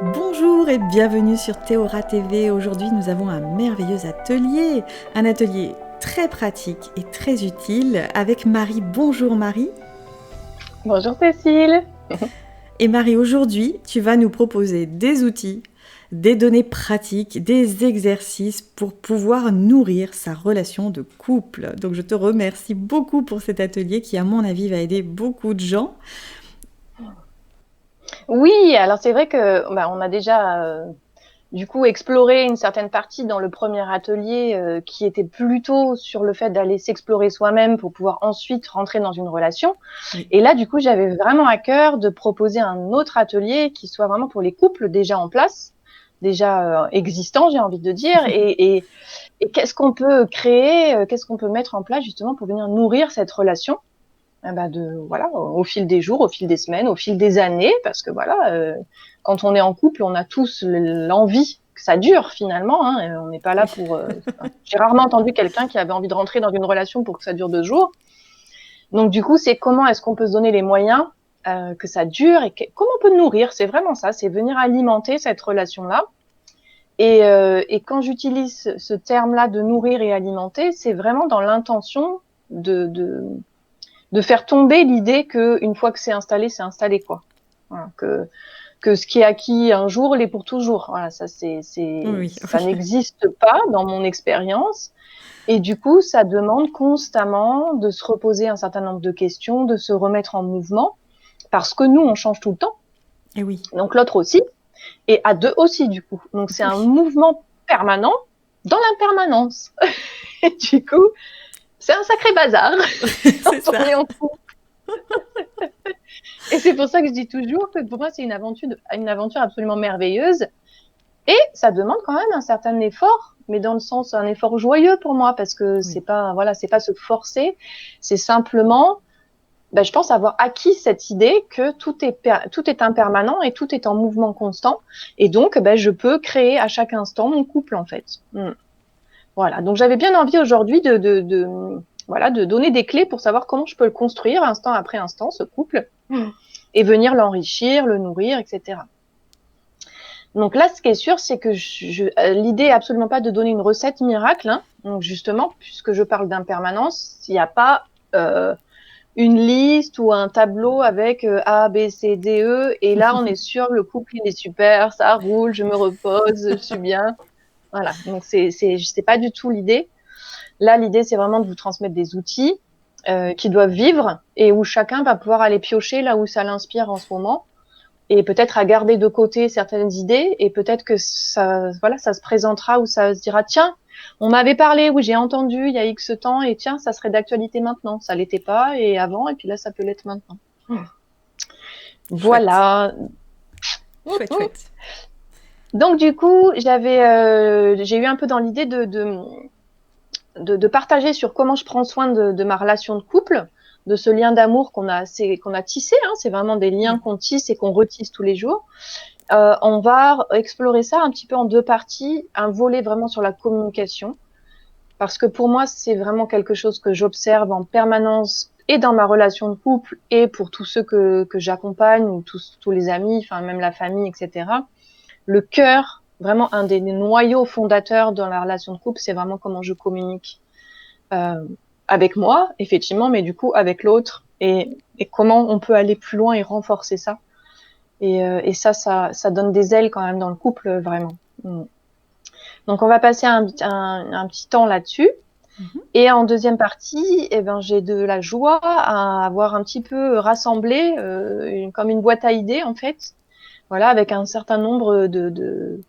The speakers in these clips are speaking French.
Bonjour et bienvenue sur Théora TV. Aujourd'hui, nous avons un merveilleux atelier. Un atelier très pratique et très utile avec Marie. Bonjour Marie. Bonjour Cécile. Et Marie, aujourd'hui, tu vas nous proposer des outils, des données pratiques, des exercices pour pouvoir nourrir sa relation de couple. Donc je te remercie beaucoup pour cet atelier qui, à mon avis, va aider beaucoup de gens. Oui, alors c'est vrai que on a déjà du coup exploré une certaine partie dans le premier atelier qui était plutôt sur le fait d'aller s'explorer soi-même pour pouvoir ensuite rentrer dans une relation. Oui. Et là, du coup, j'avais vraiment à cœur de proposer un autre atelier qui soit vraiment pour les couples déjà en place, déjà existants, j'ai envie de dire, et qu'est-ce qu'on peut créer, qu'est-ce qu'on peut mettre en place justement pour venir nourrir cette relation. Voilà, au fil des jours, au fil des semaines, au fil des années, parce que voilà, quand on est en couple, on a tous l'envie que ça dure finalement. On n'est pas là pour. J'ai rarement entendu quelqu'un qui avait envie de rentrer dans une relation pour que ça dure 2 jours. Donc du coup, c'est comment est-ce qu'on peut se donner les moyens que ça dure et comment on peut nourrir. C'est vraiment ça, c'est venir alimenter cette relation-là. Et quand j'utilise ce terme-là de nourrir et alimenter, c'est vraiment dans l'intention de faire tomber l'idée que une fois que c'est installé quoi. Voilà, que ce qui est acquis un jour l'est pour toujours. Voilà, ça Oui, ça oui. n'existe pas dans mon expérience. Et du coup, ça demande constamment de se reposer un certain nombre de questions, de se remettre en mouvement, parce que nous, on change tout le temps. Et oui. Donc l'autre aussi, et à deux aussi du coup. Donc c'est un Oui. mouvement permanent dans l'impermanence. Et du coup, c'est un sacré bazar C'est quand ça. on est en couple. Et c'est pour ça que je dis toujours que pour moi, c'est une aventure absolument merveilleuse. Et ça demande quand même un certain effort, mais dans le sens, un effort joyeux pour moi, parce que Oui. c'est pas se forcer, c'est simplement, je pense avoir acquis cette idée que tout est impermanent et tout est en mouvement constant. Et donc, je peux créer à chaque instant mon couple, en fait. Voilà. Donc, j'avais bien envie aujourd'hui voilà, de donner des clés pour savoir comment je peux le construire instant après instant, ce couple, et venir l'enrichir, le nourrir, etc. Donc là, ce qui est sûr, c'est que l'idée est absolument pas de donner une recette miracle. Donc justement, puisque je parle d'impermanence, il n'y a pas une liste ou un tableau avec A, B, C, D, E. Et là, on est sûr, le couple, il est super, ça roule, je me repose, je suis bien. Voilà. Donc c'est pas du tout l'idée. Là, l'idée, c'est vraiment de vous transmettre des outils qui doivent vivre et où chacun va pouvoir aller piocher là où ça l'inspire en ce moment et peut-être à garder de côté certaines idées et peut-être que voilà, ça se présentera ou ça se dira tiens, on m'avait parlé, oui, j'ai entendu il y a X temps et tiens, ça serait d'actualité maintenant. Ça l'était pas et avant et puis là, ça peut l'être maintenant. Chouette. Voilà. Chouette, chouette. Donc du coup, j'ai eu un peu dans l'idée de partager sur comment je prends soin de ma relation de couple, de ce lien d'amour qu'on a tissé. C'est vraiment des liens Oui. qu'on tisse et qu'on retisse tous les jours. On va explorer ça un petit peu en deux parties, un volet vraiment sur la communication, parce que pour moi, c'est vraiment quelque chose que j'observe en permanence et dans ma relation de couple et pour tous ceux que j'accompagne, ou tous les amis, enfin même la famille, etc. Le cœur, vraiment un des noyaux fondateurs dans la relation de couple, c'est vraiment comment je communique avec moi, effectivement, mais du coup avec l'autre et comment on peut aller plus loin et renforcer ça. Et ça donne des ailes quand même dans le couple, vraiment. Donc, on va passer un petit temps là-dessus. Et en deuxième partie, j'ai de la joie à avoir un petit peu rassemblé, comme une boîte à idées, en fait. Voilà, avec un certain nombre de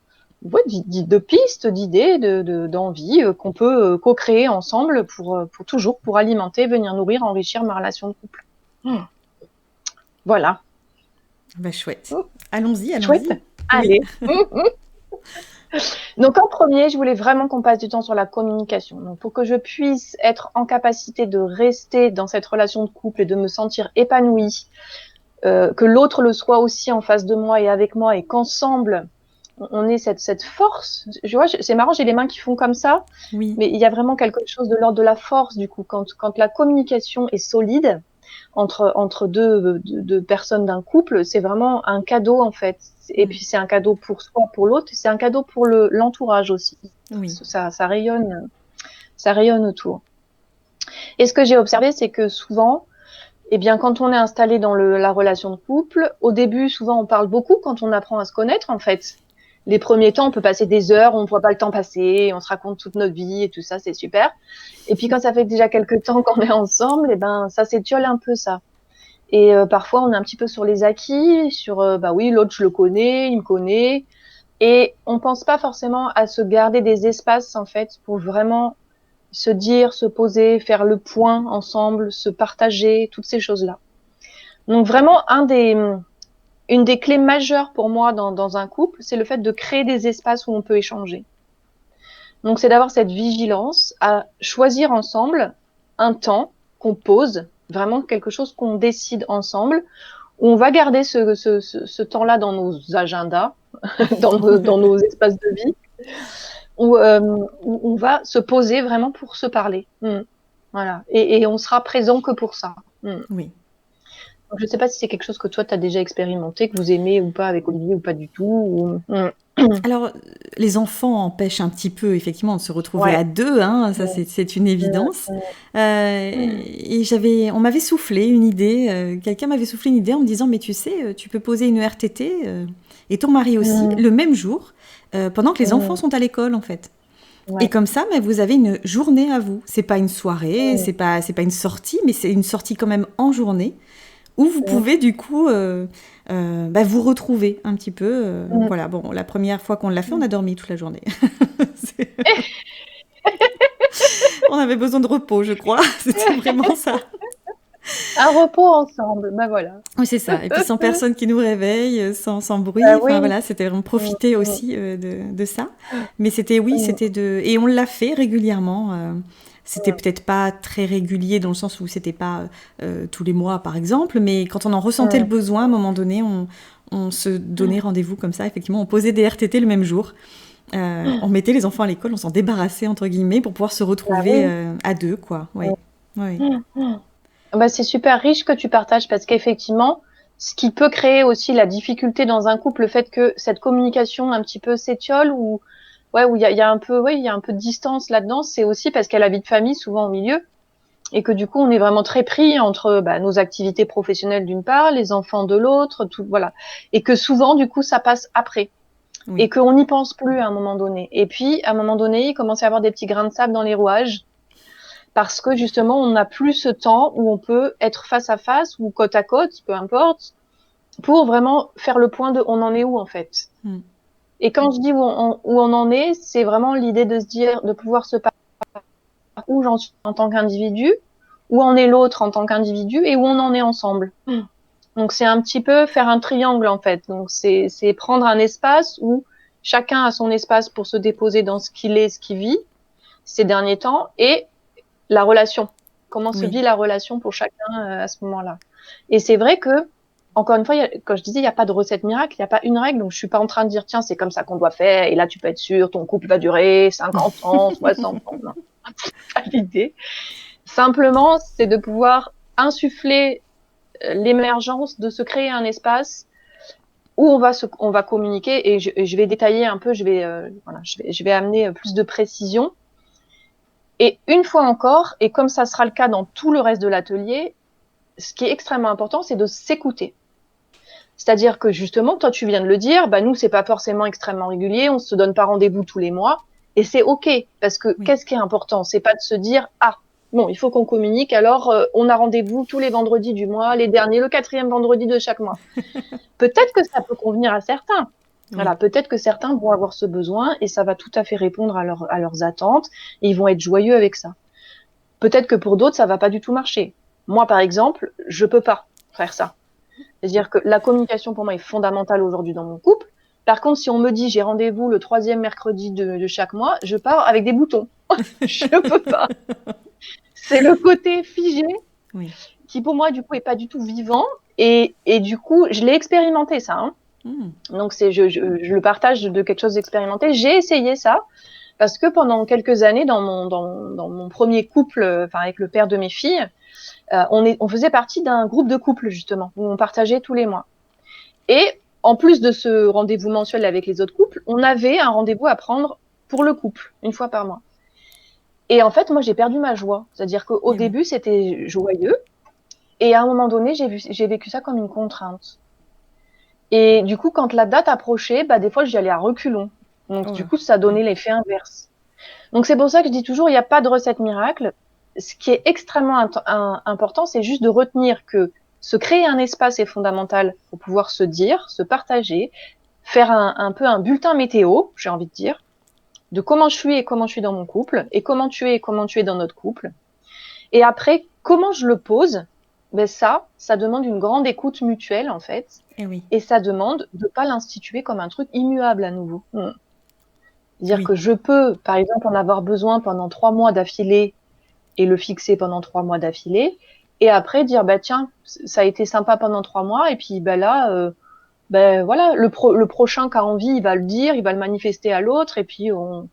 pistes, d'idées, d'envies qu'on peut co-créer ensemble pour alimenter, venir nourrir, enrichir ma relation de couple. Voilà. Bah, chouette. Allons-y, Chouette. allons-y. Oui. Allez. Donc en premier, je voulais vraiment qu'on passe du temps sur la communication. Donc pour que je puisse être en capacité de rester dans cette relation de couple et de me sentir épanouie, que l'autre le soit aussi en face de moi et avec moi et qu'ensemble on ait cette force. Je vois, c'est marrant, j'ai les mains qui font comme ça, Oui. mais il y a vraiment quelque chose de l'ordre de la force du coup. Quand la communication est solide, entre deux personnes d'un couple, c'est vraiment un cadeau en fait. Et puis c'est un cadeau pour soi, pour l'autre, c'est un cadeau pour l'entourage aussi. Oui. Ça rayonne autour. Et ce que j'ai observé, c'est que souvent, eh bien, quand on est installé dans la relation de couple, au début, souvent, on parle beaucoup quand on apprend à se connaître, en fait. Les premiers temps, on peut passer des heures, on ne voit pas le temps passer, on se raconte toute notre vie et tout ça, c'est super. Et puis, quand ça fait déjà quelques temps qu'on est ensemble, eh ben, ça s'étiole un peu, ça. Et parfois, on est un petit peu sur les acquis, sur, bah oui, l'autre, je le connais, il me connaît. Et on pense pas forcément à se garder des espaces, en fait, pour vraiment se dire, se poser, faire le point ensemble, se partager, toutes ces choses-là. Donc vraiment, une des clés majeures pour moi dans un couple, c'est le fait de créer des espaces où on peut échanger. Donc c'est d'avoir cette vigilance à choisir ensemble un temps qu'on pose, vraiment quelque chose qu'on décide ensemble, où on va garder ce temps-là dans nos agendas, dans nos espaces de vie, où on va se poser vraiment pour se parler. Voilà. Et on sera présent que pour ça. Oui. Donc, je ne sais pas si c'est quelque chose que toi, tu as déjà expérimenté, que vous aimez ou pas avec Olivier ou pas du tout. Alors, les enfants empêchent un petit peu, effectivement, de se retrouver Ouais. à deux, hein, ça c'est une évidence. Et on m'avait soufflé une idée, quelqu'un m'avait soufflé une idée en me disant, mais tu sais, tu peux poser une RTT, et ton mari aussi, le même jour, pendant que les enfants sont à l'école, en fait. Ouais. Et comme ça, mais vous avez une journée à vous. C'est pas une soirée, c'est pas une sortie, mais c'est une sortie quand même en journée, où vous pouvez du coup vous retrouver un petit peu. Voilà, bon, la première fois qu'on l'a fait, on a dormi toute la journée. On avait besoin de repos, je crois. C'était vraiment ça. Un repos ensemble, ben voilà. Oui, c'est ça. Et puis sans personne qui nous réveille, sans bruit. Bah Enfin oui. voilà, c'était vraiment profiter aussi de ça. Mais c'était, oui, c'était de... Et on l'a fait régulièrement. C'était peut-être pas très régulier dans le sens où c'était pas tous les mois, par exemple. Mais quand on en ressentait le besoin, à un moment donné, on se donnait rendez-vous comme ça. Effectivement, on posait des RTT le même jour. On mettait les enfants à l'école, on s'en débarrassait, entre guillemets, pour pouvoir se retrouver à deux, quoi. Ouais. Ouais. Bah, c'est super riche que tu partages parce qu'effectivement, ce qui peut créer aussi la difficulté dans un couple, le fait que cette communication un petit peu s'étiole ou où il y a un peu, il y a un peu de distance là-dedans, c'est aussi parce qu'il y a la vie de famille souvent au milieu et que du coup, on est vraiment très pris entre nos activités professionnelles d'une part, les enfants de l'autre, tout, voilà. Et que souvent, du coup, ça passe après. Oui. Et qu'on n'y pense plus à un moment donné. Et puis, à un moment donné, il commence à y avoir des petits grains de sable dans les rouages parce que justement, on n'a plus ce temps où on peut être face à face ou côte à côte, peu importe, pour vraiment faire le point de on en est où en fait. Et quand je dis où on en est, c'est vraiment l'idée de se dire, de pouvoir se parler où j'en suis en tant qu'individu, où en est l'autre en tant qu'individu et où on en est ensemble. Donc c'est un petit peu faire un triangle en fait. Donc c'est prendre un espace où chacun a son espace pour se déposer dans ce qu'il est, ce qu'il vit ces derniers temps et la relation. Comment se vit la relation pour chacun à ce moment-là. Et c'est vrai que, encore une fois, quand je disais, il n'y a pas de recette miracle, il n'y a pas une règle, donc je suis pas en train de dire, tiens, c'est comme ça qu'on doit faire, et là, tu peux être sûr, ton couple va durer 50 ans, 60 ans. Non, c'est pas l'idée. Simplement, c'est de pouvoir insuffler l'émergence, de se créer un espace où on va communiquer, et je vais détailler un peu, je vais amener plus de précision. Et une fois encore, et comme ça sera le cas dans tout le reste de l'atelier, ce qui est extrêmement important, c'est de s'écouter. C'est-à-dire que justement, toi, tu viens de le dire, nous, c'est pas forcément extrêmement régulier, on se donne pas rendez-vous tous les mois, et c'est OK, parce que qu'est-ce qui est important? C'est pas de se dire, bon, il faut qu'on communique, alors on a rendez-vous tous les vendredis du mois, les derniers, le 4e vendredi de chaque mois. Peut-être que ça peut convenir à certains. Voilà, peut-être que certains vont avoir ce besoin et ça va tout à fait répondre à leurs attentes et ils vont être joyeux avec ça. Peut-être que pour d'autres, ça va pas du tout marcher. Moi, par exemple, je peux pas faire ça. C'est-à-dire que la communication pour moi est fondamentale aujourd'hui dans mon couple. Par contre, si on me dit j'ai rendez-vous le 3e mercredi de chaque mois, je pars avec des boutons. Je peux pas. C'est le côté figé qui pour moi du coup est pas du tout vivant et du coup je l'ai expérimenté ça. Donc je le partage de quelque chose d'expérimenté. J'ai essayé ça Parce que pendant quelques années, dans mon premier couple, avec le père de mes filles, on faisait partie d'un groupe de couple, justement, où on partageait tous les mois. Et en plus de ce rendez-vous mensuel avec les autres couples, on avait un rendez-vous à prendre pour le couple, une fois par mois. Et en fait, moi, j'ai perdu ma joie. C'est-à-dire qu'au début, c'était joyeux. Et à un moment donné, j'ai vécu ça comme une contrainte. Et du coup, quand la date approchait, des fois, j'y allais à reculons. Donc, du coup, ça donnait l'effet inverse. Donc, c'est pour ça que je dis toujours, il n'y a pas de recette miracle. Ce qui est extrêmement important, c'est juste de retenir que se créer un espace est fondamental pour pouvoir se dire, se partager, faire un peu un bulletin météo, j'ai envie de dire, de comment je suis et comment je suis dans mon couple, et comment tu es et comment tu es dans notre couple. Et après, comment je le pose, ça demande une grande écoute mutuelle, en fait. Et ça demande de ne pas l'instituer comme un truc immuable à nouveau. C'est-à-dire que je peux, par exemple, en avoir besoin pendant 3 mois d'affilée et le fixer pendant 3 mois d'affilée. Et après, dire, tiens, ça a été sympa pendant 3 mois. Et puis, là, voilà, le prochain qui a envie, il va le dire, il va le manifester à l'autre. Et puis, on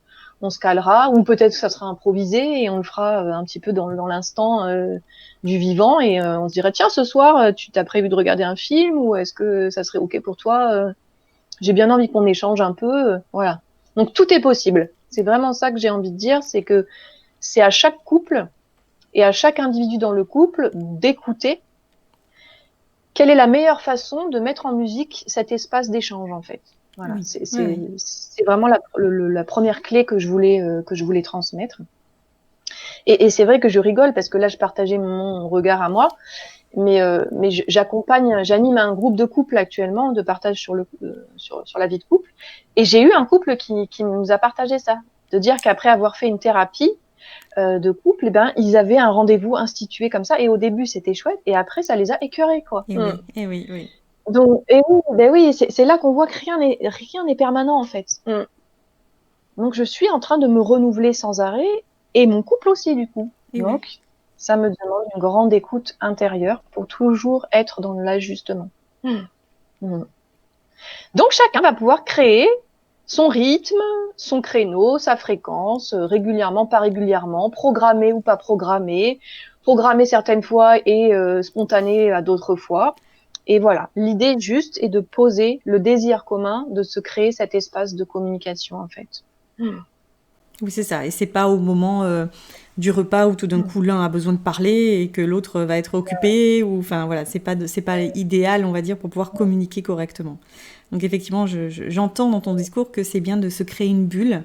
se calera. Ou peut-être que ça sera improvisé et on le fera un petit peu dans l'instant du vivant. Et on se dirait, tiens, ce soir, tu t'as prévu de regarder un film ou est-ce que ça serait OK pour toi j'ai bien envie qu'on échange un peu. Voilà. Donc, tout est possible. C'est vraiment ça que j'ai envie de dire. C'est que c'est à chaque couple et à chaque individu dans le couple d'écouter quelle est la meilleure façon de mettre en musique cet espace d'échange, en fait. Voilà, c'est vraiment la première clé que je voulais transmettre. Et c'est vrai que je rigole parce que là, je partageais mon regard à moi, mais j'anime un groupe de couple actuellement, de partage sur la vie de couple. Et j'ai eu un couple qui nous a partagé ça, de dire qu'après avoir fait une thérapie de couple, ils avaient un rendez-vous institué comme ça. Et au début, c'était chouette. Et après, ça les a écœurés, quoi. Et oui. Donc, c'est là qu'on voit que rien n'est permanent, en fait. Donc, je suis en train de me renouveler sans arrêt. Et mon couple aussi, du coup. Donc, ça me demande une grande écoute intérieure pour toujours être dans l'ajustement. Donc, chacun va pouvoir créer son rythme, son créneau, sa fréquence, régulièrement, pas régulièrement, programmé ou pas programmé certaines fois et spontané à d'autres fois. Et voilà, l'idée juste est de poser le désir commun de se créer cet espace de communication, en fait. Oui, c'est ça. Et c'est pas au moment du repas où tout d'un coup l'un a besoin de parler et que l'autre va être occupé. Enfin voilà, c'est pas idéal, on va dire, pour pouvoir communiquer correctement. Donc effectivement, j'entends dans ton discours que c'est bien de se créer une bulle,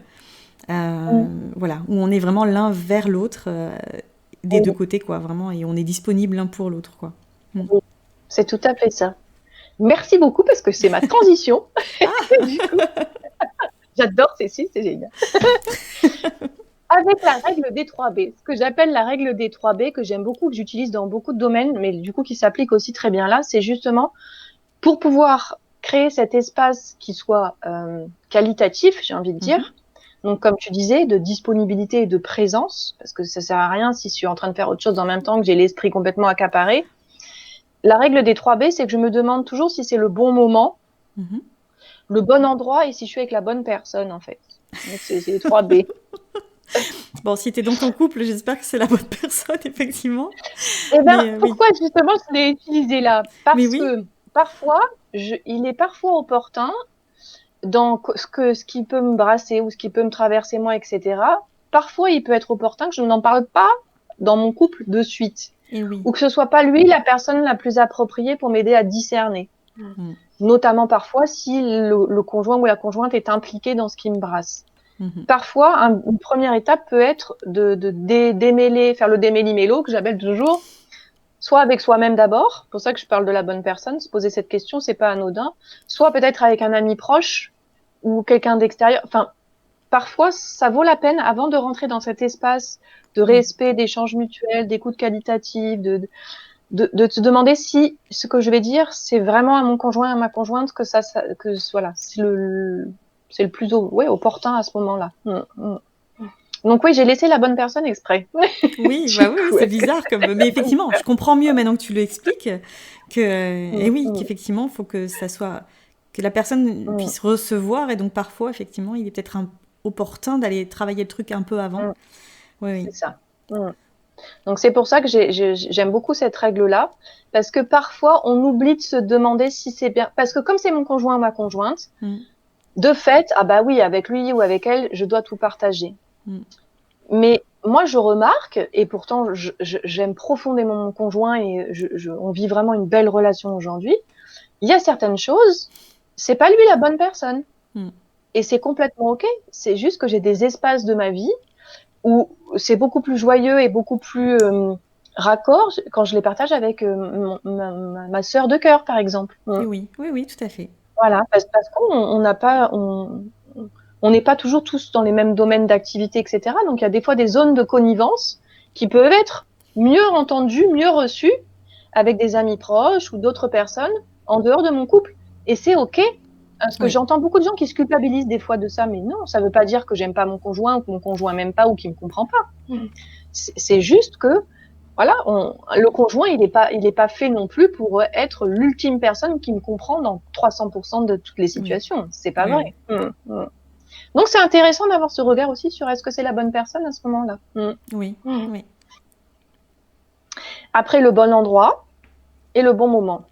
voilà, où on est vraiment l'un vers l'autre, des deux côtés, quoi, vraiment, et on est disponible l'un pour l'autre, quoi. C'est tout à fait ça. Merci beaucoup parce que c'est ma transition. Du coup, j'adore Cécile, c'est génial. Avec la règle des 3B, ce que j'appelle la règle des 3B, que j'aime beaucoup, que j'utilise dans beaucoup de domaines, mais du coup qui s'applique aussi très bien là, c'est justement pour pouvoir créer cet espace qui soit qualitatif, j'ai envie de dire. Donc, comme tu disais, de disponibilité et de présence, parce que ça sert à rien si je suis en train de faire autre chose en même temps, que j'ai l'esprit complètement accaparé. La règle des 3B, c'est que je me demande toujours si c'est le bon moment, le bon endroit et si je suis avec la bonne personne, en fait. Donc, c'est les 3B. Bon, si tu es dans ton couple, j'espère que c'est la bonne personne, effectivement. Pourquoi justement je l'ai utilisé là ? Parce que parfois, il est parfois opportun dans ce qui peut me brasser ou ce qui peut me traverser moi, etc. Parfois, il peut être opportun que je n'en parle pas dans mon couple de suite. Ou que ce soit pas lui la personne la plus appropriée pour m'aider à discerner. Notamment parfois si le conjoint ou la conjointe est impliqué dans ce qui me brasse. Parfois, une première étape peut être de démêler, faire le démêlis-mélo, que j'appelle toujours, soit avec soi-même d'abord, c'est pour ça que je parle de la bonne personne, se poser cette question, c'est pas anodin, soit peut-être avec un ami proche ou quelqu'un d'extérieur. Enfin, parfois, ça vaut la peine, avant de rentrer dans cet espace de respect, d'échange mutuel, d'écoute qualitative, de te demander si ce que je vais dire, c'est vraiment à mon conjoint, à ma conjointe, voilà, c'est le plus opportun à ce moment-là. Donc oui, j'ai laissé la bonne personne exprès. Oui, c'est bizarre, mais effectivement, je comprends mieux maintenant que tu l'expliques qu'effectivement, il faut que ça soit que la personne puisse recevoir, et donc parfois, effectivement, il est peut-être opportun d'aller travailler le truc un peu avant. Mm. Oui, C'est oui. ça. Donc c'est pour ça que j'aime beaucoup cette règle-là, parce que parfois on oublie de se demander si c'est bien, parce que comme c'est mon conjoint ou ma conjointe, de fait, ah bah oui, avec lui ou avec elle, je dois tout partager. Mais moi, je remarque, et pourtant j'aime profondément mon conjoint et on vit vraiment une belle relation aujourd'hui. Il y a certaines choses, c'est pas lui la bonne personne. Et c'est complètement OK. C'est juste que j'ai des espaces de ma vie où c'est beaucoup plus joyeux et beaucoup plus raccord quand je les partage avec ma sœur de cœur, par exemple. Et oui, oui, oui, tout à fait. Voilà, parce qu'on n'a pas, on n'est pas toujours tous dans les mêmes domaines d'activité, etc. Donc il y a des fois des zones de connivence qui peuvent être mieux entendues, mieux reçues avec des amis proches ou d'autres personnes en dehors de mon couple. Et c'est OK. Parce que j'entends beaucoup de gens qui se culpabilisent des fois de ça, mais non, ça veut pas dire que j'aime pas mon conjoint ou que mon conjoint m'aime pas ou qu'il me comprend pas. C'est juste que, voilà, le conjoint, il est pas fait non plus pour être l'ultime personne qui me comprend dans 300% de toutes les situations. C'est pas vrai. Donc c'est intéressant d'avoir ce regard aussi sur est-ce que c'est la bonne personne à ce moment-là. Oui. Après, le bon endroit et le bon moment.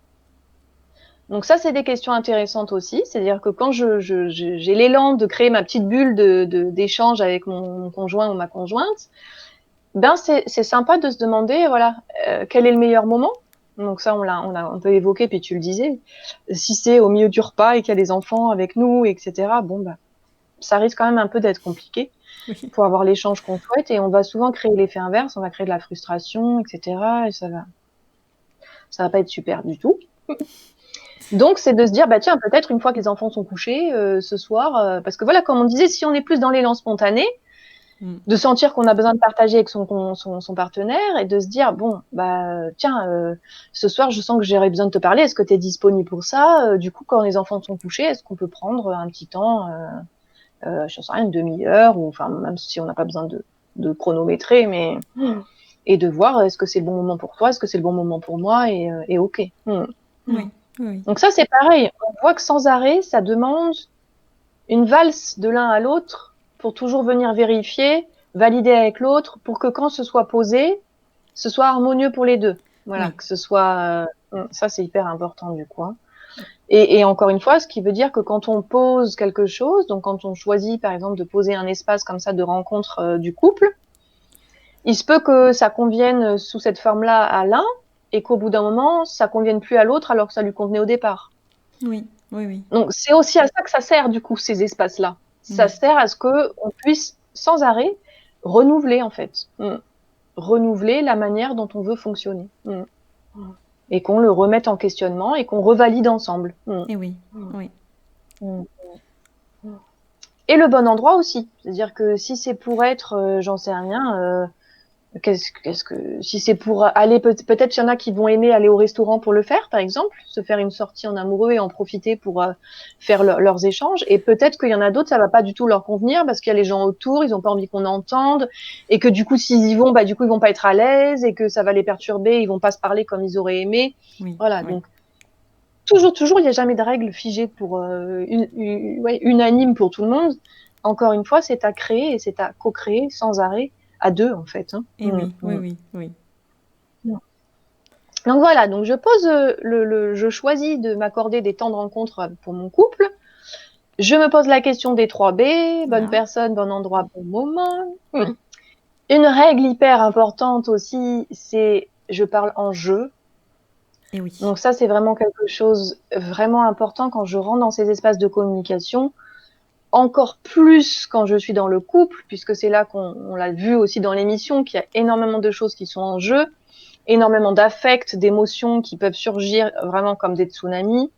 Donc ça, c'est des questions intéressantes aussi. C'est-à-dire que quand j'ai l'élan de créer ma petite bulle d'échange avec mon conjoint ou ma conjointe, ben c'est sympa de se demander, voilà, quel est le meilleur moment. Donc ça, on l'a un peu évoqué, puis tu le disais. Si c'est au milieu du repas et qu'il y a des enfants avec nous, etc., bon, bah, ça risque quand même un peu d'être compliqué pour avoir l'échange qu'on souhaite. Et on va souvent créer l'effet inverse, on va créer de la frustration, etc., et ça va pas être super du tout. Donc, c'est de se dire, bah tiens, peut-être une fois que les enfants sont couchés, ce soir, parce que voilà, comme on disait, si on est plus dans l'élan spontané, de sentir qu'on a besoin de partager avec son partenaire et de se dire, bon, bah tiens, ce soir, je sens que j'aurais besoin de te parler, est-ce que tu es disponible pour ça? Du coup, quand les enfants sont couchés, est-ce qu'on peut prendre un petit temps, je sais rien, une demi-heure, ou enfin, même si on n'a pas besoin de chronométrer, mais et de voir, est-ce que c'est le bon moment pour toi, est-ce que c'est le bon moment pour moi, et OK. Oui. Donc ça, c'est pareil. On voit que sans arrêt, ça demande une valse de l'un à l'autre pour toujours venir vérifier, valider avec l'autre, pour que quand ce soit posé, ce soit harmonieux pour les deux. Voilà, que ce soit... ça, c'est hyper important du coup. Et encore une fois, ce qui veut dire que quand on pose quelque chose, donc quand on choisit par exemple de poser un espace comme ça de rencontre du couple, il se peut que ça convienne sous cette forme-là à l'un, et qu'au bout d'un moment, ça convienne plus à l'autre alors que ça lui convenait au départ. Oui. Donc c'est aussi à ça que ça sert du coup, ces espaces-là. Ça sert à ce que on puisse sans arrêt renouveler en fait, renouveler la manière dont on veut fonctionner, et qu'on le remette en questionnement et qu'on revalide ensemble. Et oui. Et le bon endroit aussi, c'est-à-dire que si c'est pour être, j'en sais rien. Qu'est-ce que si c'est pour aller peut-être qu'il y en a qui vont aimer aller au restaurant pour le faire, par exemple, se faire une sortie en amoureux et en profiter pour faire leurs échanges, et peut-être qu'il y en a d'autres ça va pas du tout leur convenir parce qu'il y a les gens autour, ils ont pas envie qu'on entende, et que du coup s'ils y vont, bah du coup ils vont pas être à l'aise et que ça va les perturber, ils vont pas se parler comme ils auraient aimé. Voilà, donc toujours il y a jamais de règle figée pour unanime pour tout le monde. Encore une fois, c'est à créer et c'est à co-créer sans arrêt à deux en fait. Et oui. Donc voilà, donc je pose je choisis de m'accorder des temps de rencontre pour mon couple. Je me pose la question des 3 B, bonne personne, bon endroit, bon moment. Une règle hyper importante aussi, c'est je parle en je. Et oui. Donc ça, c'est vraiment quelque chose vraiment important quand je rentre dans ces espaces de communication. Encore plus quand je suis dans le couple, puisque c'est là qu'on l'a vu aussi dans l'émission, qu'il y a énormément de choses qui sont en jeu, énormément d'affects, d'émotions qui peuvent surgir vraiment comme des tsunamis,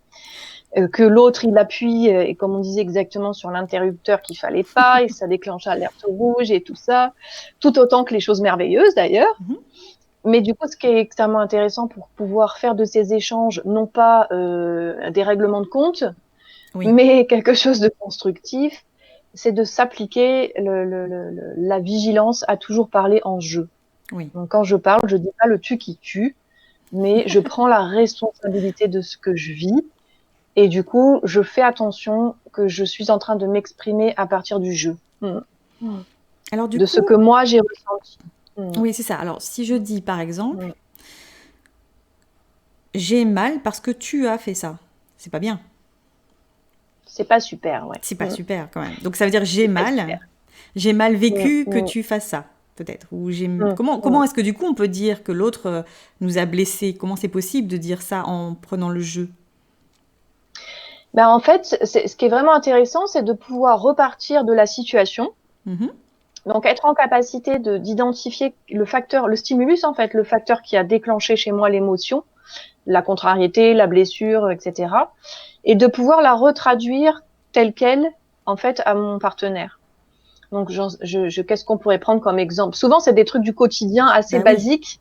que l'autre il appuie, et comme on disait exactement sur l'interrupteur qu'il fallait pas, et ça déclenche l'alerte rouge et tout ça, tout autant que les choses merveilleuses d'ailleurs. Mais du coup, ce qui est extrêmement intéressant pour pouvoir faire de ces échanges, non pas des règlements de compte, mais quelque chose de constructif, c'est de s'appliquer la vigilance à toujours parler en je. Donc quand je parle, je dis pas le tu qui tue, mais je prends la responsabilité de ce que je vis, et du coup, je fais attention que je suis en train de m'exprimer à partir du je. Alors du De coup, ce que moi j'ai ressenti. oui, c'est ça. Alors si je dis par exemple, Mm. j'ai mal parce que tu as fait ça, c'est pas bien. C'est pas super, ouais. C'est pas super quand même. Donc ça veut dire C'est pas super. j'ai mal Mm, vécu que mm, tu fasses ça, peut-être. Ou j'ai mm, comment mm. est-ce que du coup on peut dire que l'autre nous a blessés? Comment c'est possible de dire ça en prenant le jeu? Ben, en fait, ce qui est vraiment intéressant, c'est de pouvoir repartir de la situation. Mhm. Donc, être en capacité d'identifier le facteur, le stimulus, en fait, le facteur qui a déclenché chez moi l'émotion, la contrariété, la blessure, etc. Et de pouvoir la retraduire telle qu'elle, en fait, à mon partenaire. Donc, qu'est-ce qu'on pourrait prendre comme exemple? Souvent, c'est des trucs du quotidien assez Bah oui, basiques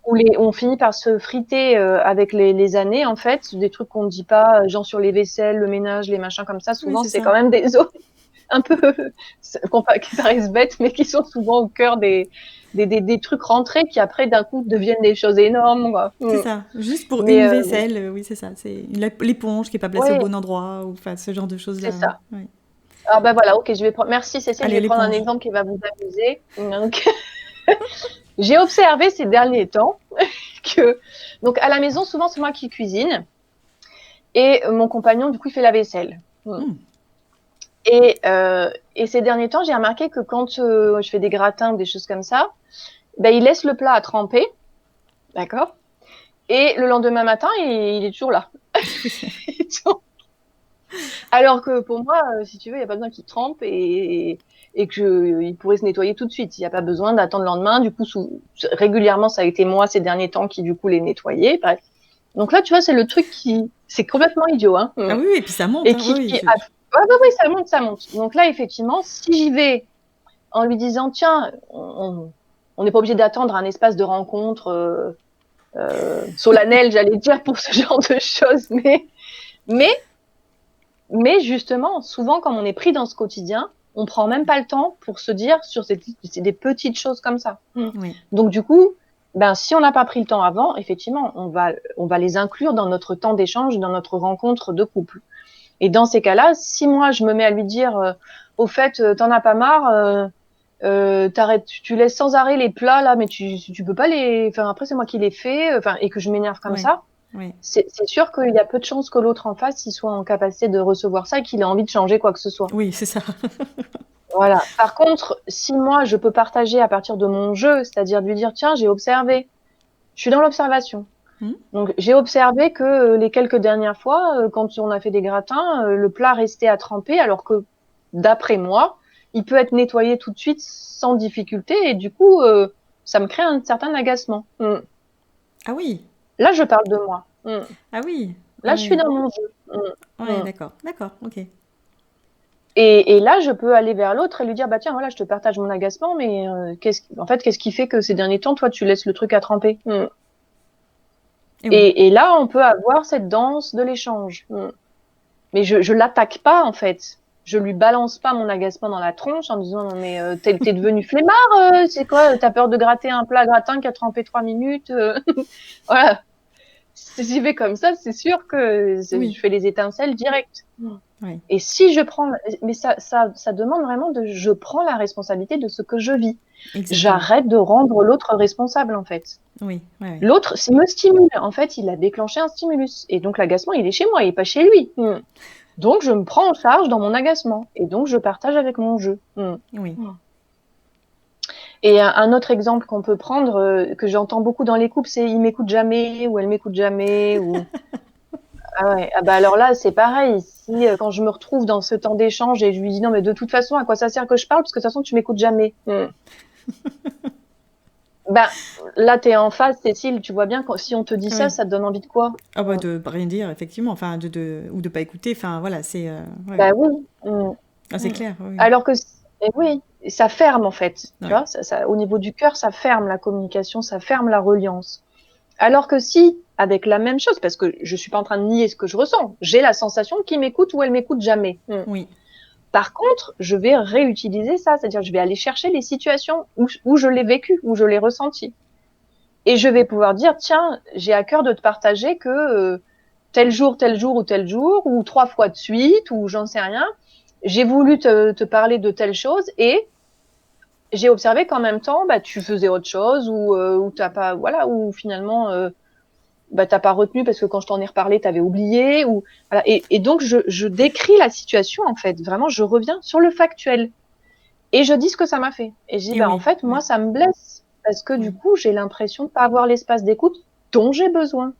où on finit par se friter avec les années, en fait. Des trucs qu'on ne dit pas, genre sur les vaisselles, le ménage, les machins comme ça. oui, Souvent, c'est c'est ça. quand même des zones un peu qui paraissent bêtes, mais qui sont souvent au cœur des trucs rentrés qui après d'un coup deviennent des choses énormes, quoi. C'est ça. Juste pour Mais une vaisselle, oui, c'est ça. C'est l'éponge qui est pas placée au ouais, bon endroit, ou enfin ce genre de c'est choses-là. ça. Ouais. Alors ben voilà, ok, je vais prendre. Merci Cécile, je Allez, vais prendre un l'éponge. exemple qui va vous amuser. Donc, j'ai observé ces derniers temps que donc à la maison, souvent c'est moi qui cuisine et mon compagnon du coup il fait la vaisselle. Hmm. Et ces derniers temps, j'ai remarqué que quand je fais des gratins ou des choses comme ça, ben, il laisse le plat à tremper, d'accord? Et le lendemain matin, il est toujours là. Alors que pour moi, si tu veux, il n'y a pas besoin qu'il trempe et qu'il pourrait se nettoyer tout de suite. Il n'y a pas besoin d'attendre le lendemain. Du coup, régulièrement, ça a été moi ces derniers temps qui, du coup, les nettoyais. Bref. Donc là, tu vois, c'est le truc c'est complètement idiot, hein. Ah oui, oui, et puis ça monte, Et hein. Oui, oui. ouais, ouais, ouais, ça monte, ça monte. Donc là, effectivement, si j'y vais en lui disant, tiens, on n'est pas obligé d'attendre un espace de rencontre solennel, j'allais dire, pour ce genre de choses, mais Mais justement, souvent, quand on est pris dans ce quotidien, on prend même pas le temps pour se dire sur c'est des petites choses comme ça. Oui. Donc, du coup, ben, si on n'a pas pris le temps avant, effectivement, on va les inclure dans notre temps d'échange, dans notre rencontre de couple. Et dans ces cas-là, si moi, je me mets à lui dire, au fait, t'en as pas marre, t'arrêtes, tu laisses sans arrêt les plats, là, mais tu peux pas enfin, après, c'est moi qui les fais, enfin, et que je m'énerve comme Ouais. ça, Ouais. c'est sûr qu'il y a peu de chances que l'autre en face il soit en capacité de recevoir ça et qu'il ait envie de changer quoi que ce soit. Oui, c'est ça. Voilà. Par contre, si moi je peux partager à partir de mon jeu, c'est-à-dire de lui dire tiens, j'ai observé, je suis dans l'observation. Hmm. Donc j'ai observé que les quelques dernières fois, quand on a fait des gratins, le plat restait à tremper alors que d'après moi, il peut être nettoyé tout de suite sans difficulté et du coup, ça me crée un certain agacement. Ah oui. Là, je parle de moi. Ah oui. Là, je suis Ouais. dans mon jeu. Ouais, d'accord. D'accord. Ok. Et là, je peux aller vers l'autre et lui dire, bah tiens, voilà, je te partage mon agacement, mais qu'est-ce qui fait que ces derniers temps, toi, tu laisses le truc à tremper? Et oui. Et là, on peut avoir cette danse de l'échange. Mais je l'attaque pas, en fait. Je lui balance pas mon agacement dans la tronche en disant, non, mais t'es devenu flemmard, c'est quoi? T'as peur de gratter un plat gratin qui a trempé 3 minutes? Voilà. Si j'y vais comme ça, c'est sûr que Oui. je fais les étincelles directes. Ouais. Et si je prends, mais ça demande vraiment je prends la responsabilité de ce que je vis. Exactement. J'arrête de rendre l'autre responsable, en fait. Oui. Ouais, ouais. L'autre me stimule. En fait, il a déclenché un stimulus. Et donc, l'agacement, il est chez moi, il est pas chez lui. Donc, je me prends en charge dans mon agacement. Et donc, je partage avec mon jeu. Oui. Et un autre exemple qu'on peut prendre, que j'entends beaucoup dans les couples, c'est il m'écoute jamais, ou elle m'écoute jamais, ou ah ouais, ah bah alors là, c'est pareil. Si quand je me retrouve dans ce temps d'échange et je lui dis non, mais de toute façon, à quoi ça sert que je parle? Parce que de toute façon, tu m'écoutes jamais. Ben, là, t'es en face, Cécile, tu vois bien, si on te dit ça, Ouais. ça te donne envie de quoi? Ah bah de rien dire, effectivement. Enfin, ou de pas écouter. Enfin, voilà, c'est. Ouais. Bah oui. Ah, c'est clair. Oui. Alors que, eh oui, ça ferme en fait. Tu Ouais. vois, au niveau du cœur, ça ferme la communication, ça ferme la reliance. Alors que si, avec la même chose, parce que je suis pas en train de nier ce que je ressens, j'ai la sensation qu'il m'écoute ou elle m'écoute jamais. Oui. Par contre, je vais réutiliser ça, c'est-à-dire je vais aller chercher les situations où je l'ai vécu, où je l'ai ressenti. Et je vais pouvoir dire, tiens, j'ai à cœur de te partager que tel jour ou tel jour, ou 3 fois de suite, ou j'en sais rien, j'ai voulu te parler de telle chose et j'ai observé qu'en même temps, tu faisais autre chose ou t'as pas, voilà, ou finalement, t'as pas retenu parce que quand je t'en ai reparlé, t'avais oublié ou voilà. Et donc je décris la situation en fait. Vraiment, je reviens sur le factuel et je dis ce que ça m'a fait. Et je dis, Et en oui, fait, moi, ça me blesse parce que du oui. coup, j'ai l'impression de pas avoir l'espace d'écoute dont j'ai besoin.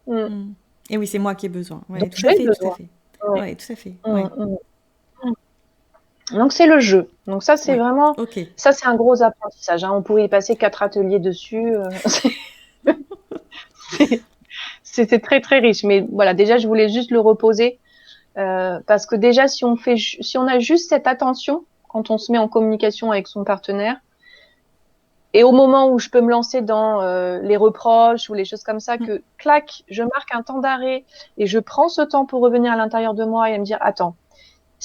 Et oui, c'est moi qui ai besoin. Dont Ouais, tout à j'ai fait, tout à besoin. fait. Ouais. Ouais, tout à fait. Mm, Ouais, mm. Donc c'est le jeu. Donc ça c'est ouais. vraiment, Ok. ça c'est un gros apprentissage, hein. On pourrait y passer 4 ateliers dessus. C'était très très riche. Mais voilà, déjà je voulais juste le reposer parce que déjà si on a juste cette attention quand on se met en communication avec son partenaire et au moment où je peux me lancer dans les reproches ou les choses comme ça, que clac, je marque un temps d'arrêt et je prends ce temps pour revenir à l'intérieur de moi et à me dire attends.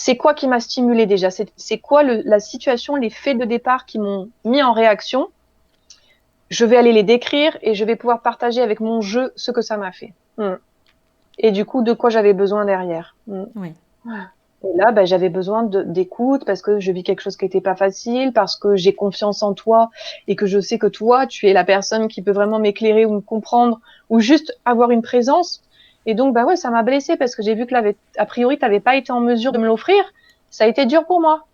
C'est quoi qui m'a stimulé déjà? C'est quoi la situation, les faits de départ qui m'ont mis en réaction? Je vais aller les décrire et je vais pouvoir partager avec mon jeu ce que ça m'a fait. Et du coup, de quoi j'avais besoin derrière. Ouais. Et là, j'avais besoin d'écoute parce que je vis quelque chose qui n'était pas facile, parce que j'ai confiance en toi et que je sais que toi, tu es la personne qui peut vraiment m'éclairer ou me comprendre ou juste avoir une présence. Et donc, ouais, ça m'a blessée parce que j'ai vu que là, a priori, tu n'avais pas été en mesure de me l'offrir. Ça a été dur pour moi.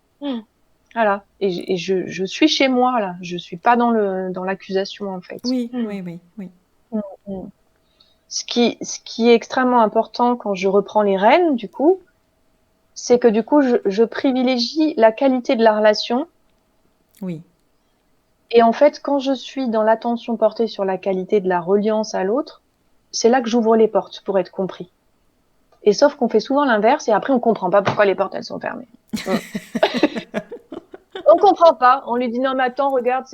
Voilà. Et je suis chez moi, là. Je suis pas dans l'accusation, en fait. Oui, oui, oui, oui. Mm, mm. Ce qui est extrêmement important quand je reprends les rênes, du coup, c'est que du coup, je privilégie la qualité de la relation. Oui. Et en fait, quand je suis dans l'attention portée sur la qualité de la reliance à l'autre, c'est là que j'ouvre les portes pour être compris. Et sauf qu'on fait souvent l'inverse et après on comprend pas pourquoi les portes elles sont fermées. On comprend pas. On lui dit non mais attends, regarde,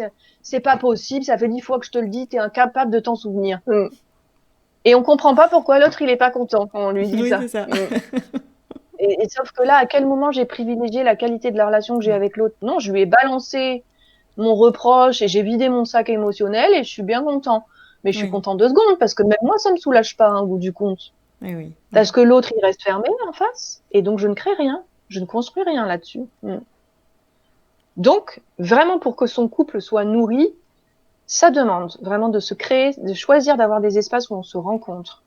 c'est pas possible, ça fait 10 fois que je te le dis, t'es incapable de t'en souvenir. Et on comprend pas pourquoi l'autre il est pas content quand on lui dit Oui, ça. c'est ça. Et sauf que là, à quel moment j'ai privilégié la qualité de la relation que j'ai Oui. avec l'autre? Non, je lui ai balancé mon reproche et j'ai vidé mon sac émotionnel et je suis bien content. Mais je suis Oui. content 2 secondes parce que même moi, ça me soulage pas, au bout du compte. Oui, oui. Oui. Parce que l'autre, il reste fermé en face et donc je ne crée rien. Je ne construis rien là-dessus. Donc, vraiment pour que son couple soit nourri, ça demande vraiment de se créer, de choisir d'avoir des espaces où on se rencontre,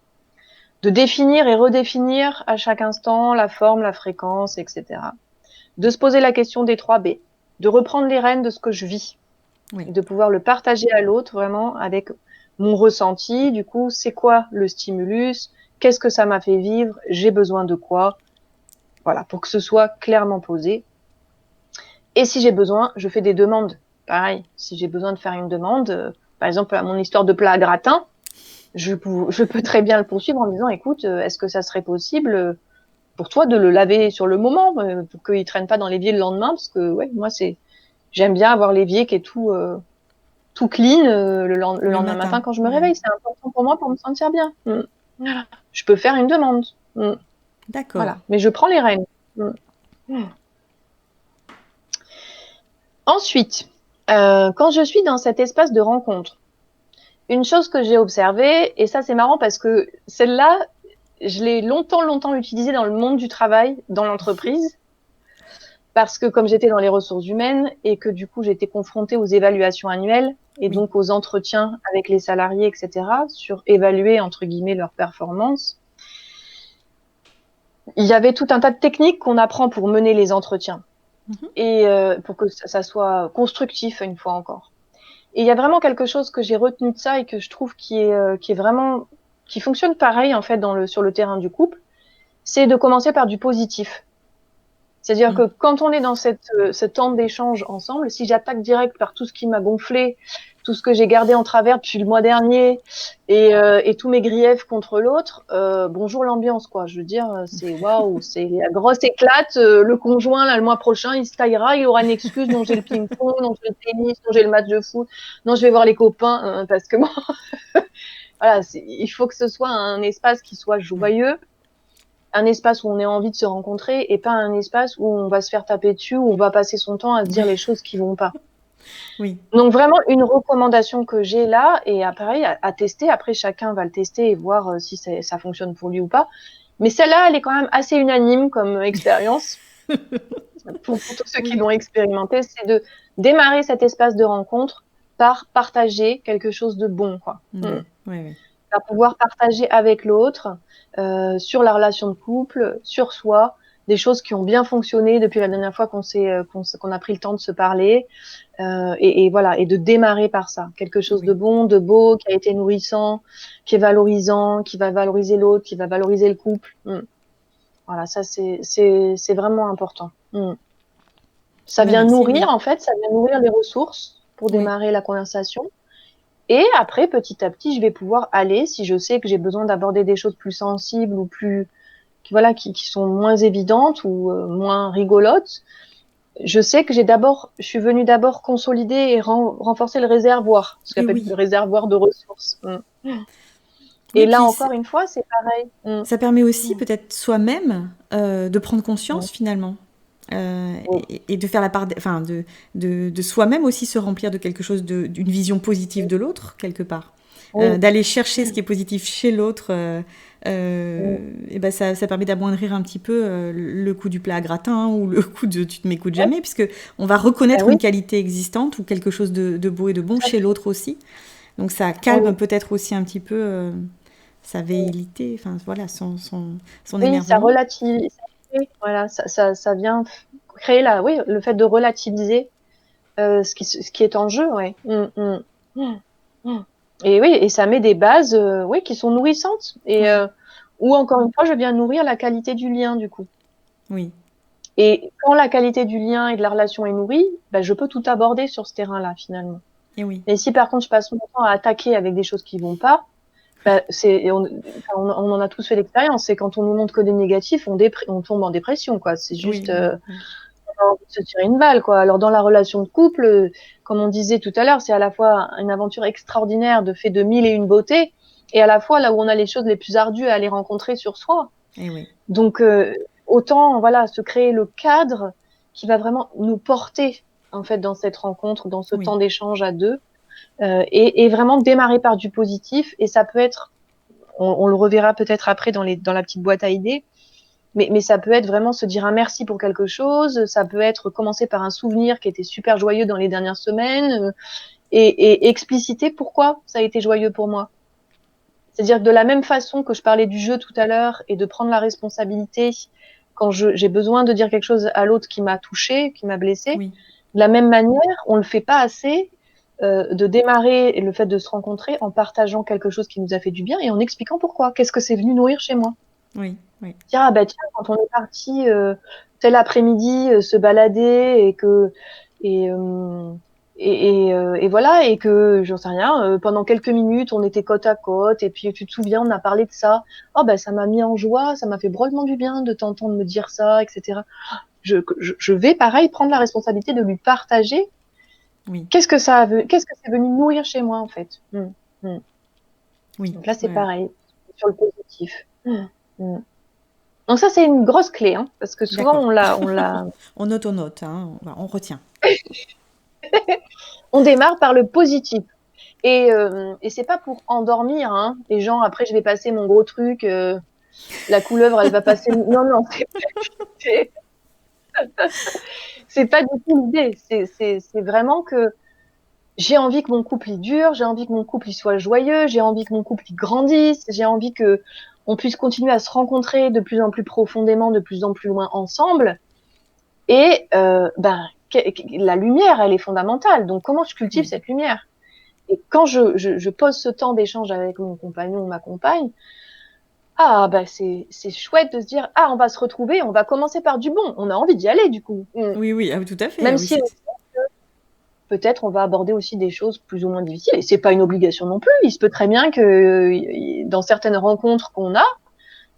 de définir et redéfinir à chaque instant la forme, la fréquence, etc. De se poser la question des 3 B, de reprendre les rênes de ce que je vis, Oui. de pouvoir le partager à l'autre vraiment avec mon ressenti. Du coup, c'est quoi le stimulus? Qu'est-ce que ça m'a fait vivre? J'ai besoin de quoi? Voilà, pour que ce soit clairement posé. Et si j'ai besoin, je fais des demandes. Pareil, si j'ai besoin de faire une demande, par exemple, à mon histoire de plat à gratin, je peux très bien le poursuivre en me disant, écoute, est-ce que ça serait possible pour toi de le laver sur le moment, pour qu'il traîne pas dans l'évier le lendemain? Parce que, ouais, moi, j'aime bien avoir l'évier qui est tout clean le Le lendemain matin matin. quand je me Ouais. réveille. C'est important pour moi pour me sentir bien. Voilà. Je peux faire une demande. D'accord. Voilà. Mais je prends les rênes. Ensuite, quand je suis dans cet espace de rencontre, une chose que j'ai observée, et ça c'est marrant parce que celle-là, je l'ai longtemps utilisée dans le monde du travail, dans l'entreprise, parce que comme j'étais dans les ressources humaines et que du coup j'étais confrontée aux évaluations annuelles et Oui. donc aux entretiens avec les salariés, etc., sur évaluer entre guillemets leur performance, il y avait tout un tas de techniques qu'on apprend pour mener les entretiens et pour que ça soit constructif une fois encore. Et il y a vraiment quelque chose que j'ai retenu de ça et que je trouve qui est vraiment qui fonctionne pareil en fait sur le terrain du couple, c'est de commencer par du positif. C'est-à-dire que quand on est dans ce temps d'échange ensemble, si j'attaque direct par tout ce qui m'a gonflé, tout ce que j'ai gardé en travers depuis le mois dernier et tous mes griefs contre l'autre, bonjour l'ambiance quoi. Je veux dire, c'est waouh, c'est la grosse éclate. Le conjoint là le mois prochain, il se taillera, il aura une excuse. Non, j'ai le ping-pong, non, j'ai le tennis, non, j'ai le match de foot, non, je vais voir les copains parce que bon, voilà, il faut que ce soit un espace qui soit Oui. joyeux, un espace où on ait envie de se rencontrer et pas un espace où on va se faire taper dessus, où on va passer son temps à se dire les choses qui vont pas. Oui. Donc vraiment une recommandation que j'ai là et pareil à tester. Après chacun va le tester et voir si ça fonctionne pour lui ou pas. Mais celle-là, elle est quand même assez unanime comme expérience. Pour tous ceux qui Oui, l'ont expérimenté, c'est de démarrer cet espace de rencontre par partager quelque chose de bon, quoi. ouais, ouais, ouais. À pouvoir partager avec l'autre sur la relation de couple, sur soi, des choses qui ont bien fonctionné depuis la dernière fois qu'on a pris le temps de se parler, et voilà, et de démarrer par ça, quelque chose de Oui, bon, de beau, qui a été nourrissant, qui est valorisant, qui va valoriser l'autre, qui va valoriser le couple. Voilà, ça c'est vraiment important. Ça bah vient merci, nourrir, oui, en fait, ça vient nourrir les ressources pour oui, démarrer la conversation. Et après, petit à petit, je vais pouvoir aller, si je sais que j'ai besoin d'aborder des choses plus sensibles ou plus, voilà, qui sont moins évidentes ou moins rigolotes. Je sais que je suis venue d'abord consolider et renforcer le réservoir, ce qu'on et appelle le oui, réservoir de ressources. Et oui, là puis encore une fois, c'est pareil. ça permet aussi Mm. peut-être soi-même de prendre Mm. conscience finalement. Oui. Et de faire la part, enfin de soi-même aussi se remplir de quelque chose, d'une vision positive de l'autre quelque part. Oui. D'aller chercher ce qui est positif chez l'autre, Mm. et ben ça permet d'amoindrir un petit peu le coup du plat à gratin ou le coup de tu ne m'écoutes Oui. jamais, puisque on va Ben reconnaître oui, une qualité existante ou quelque chose de beau et de bon tout à chez fait. l'autre aussi. Donc ça calme Oui. peut-être aussi un petit peu sa Mm. velléité, enfin voilà, son Oui, ça énervement. relativise. Voilà, ça vient créer oui, le fait de relativiser ce qui est en jeu, ouais. Mm. Mm. Et oui, et ça met des bases, oui, qui sont nourrissantes et Oui, où encore une fois, je viens nourrir la qualité du lien du coup. oui, Et quand la qualité du lien et de la relation est nourrie, bah, je peux tout aborder sur ce terrain-là finalement. et oui, Mais si par contre je passe mon temps à attaquer avec des choses qui vont pas, bah, on en a tous fait l'expérience. C'est quand on nous montre que des négatifs, on tombe en dépression, quoi. C'est juste, oui, oui, oui, on a envie de se tirer une balle, quoi. Alors dans la relation de couple, comme on disait tout à l'heure, c'est à la fois une aventure extraordinaire de fait de mille et une beautés, et à la fois là où on a les choses les plus ardues à aller rencontrer sur soi. et oui, Donc autant voilà se créer le cadre qui va vraiment nous porter en fait dans cette rencontre, dans ce oui, temps d'échange à deux, et vraiment démarrer par du positif. Et ça peut être, on le reverra peut-être après dans la petite boîte à idées, mais ça peut être vraiment se dire un merci pour quelque chose, ça peut être commencer par un souvenir qui était super joyeux dans les dernières semaines, et expliciter pourquoi ça a été joyeux pour moi. C'est-à-dire que de la même façon que je parlais du jeu tout à l'heure et de prendre la responsabilité quand j'ai besoin de dire quelque chose à l'autre qui m'a touché, qui m'a blessé, oui, de la même manière, on le fait pas assez de démarrer le fait de se rencontrer en partageant quelque chose qui nous a fait du bien et en expliquant pourquoi. Qu'est-ce que c'est venu nourrir chez moi? oui, oui, Dire ah bah tiens quand on est parti tel après-midi se balader et euh, et voilà et que j'en sais rien pendant quelques minutes on était côte à côte et puis tu te souviens on a parlé de ça, oh bah ça m'a mis en joie, ça m'a fait drôlement du bien de t'entendre me dire ça, etc. Je vais pareil prendre la responsabilité de lui partager oui, qu'est-ce que c'est venu nourrir chez moi en fait. Mm. oui, Donc là c'est ouais, ouais. pareil sur le positif. Mm. Donc ça c'est une grosse clé hein, parce que souvent D'accord. on l'a On note, hein, on retient. on démarre par le positif. Et c'est pas pour endormir hein, les gens. Après, je vais passer mon gros truc. La couleuvre, elle va passer. Non, non, c'est c'est pas du tout l'idée. C'est vraiment que j'ai envie que mon couple il dure. J'ai envie que mon couple il soit joyeux. J'ai envie que mon couple il grandisse. J'ai envie que on puisse continuer à se rencontrer de plus en plus profondément, de plus en plus loin ensemble. Et ben, la lumière, elle est fondamentale. Donc, comment je cultive Oui, cette lumière? Et quand je pose ce temps d'échange avec mon compagnon ou ma compagne, ah bah c'est chouette de se dire ah on va se retrouver, on va commencer par du bon. On a envie d'y aller du coup. oui, oui, ah, oui, tout à fait. Même Oui, si peut-être on va aborder aussi des choses plus ou moins difficiles. Et c'est pas une obligation non plus. Il se peut très bien que dans certaines rencontres qu'on a,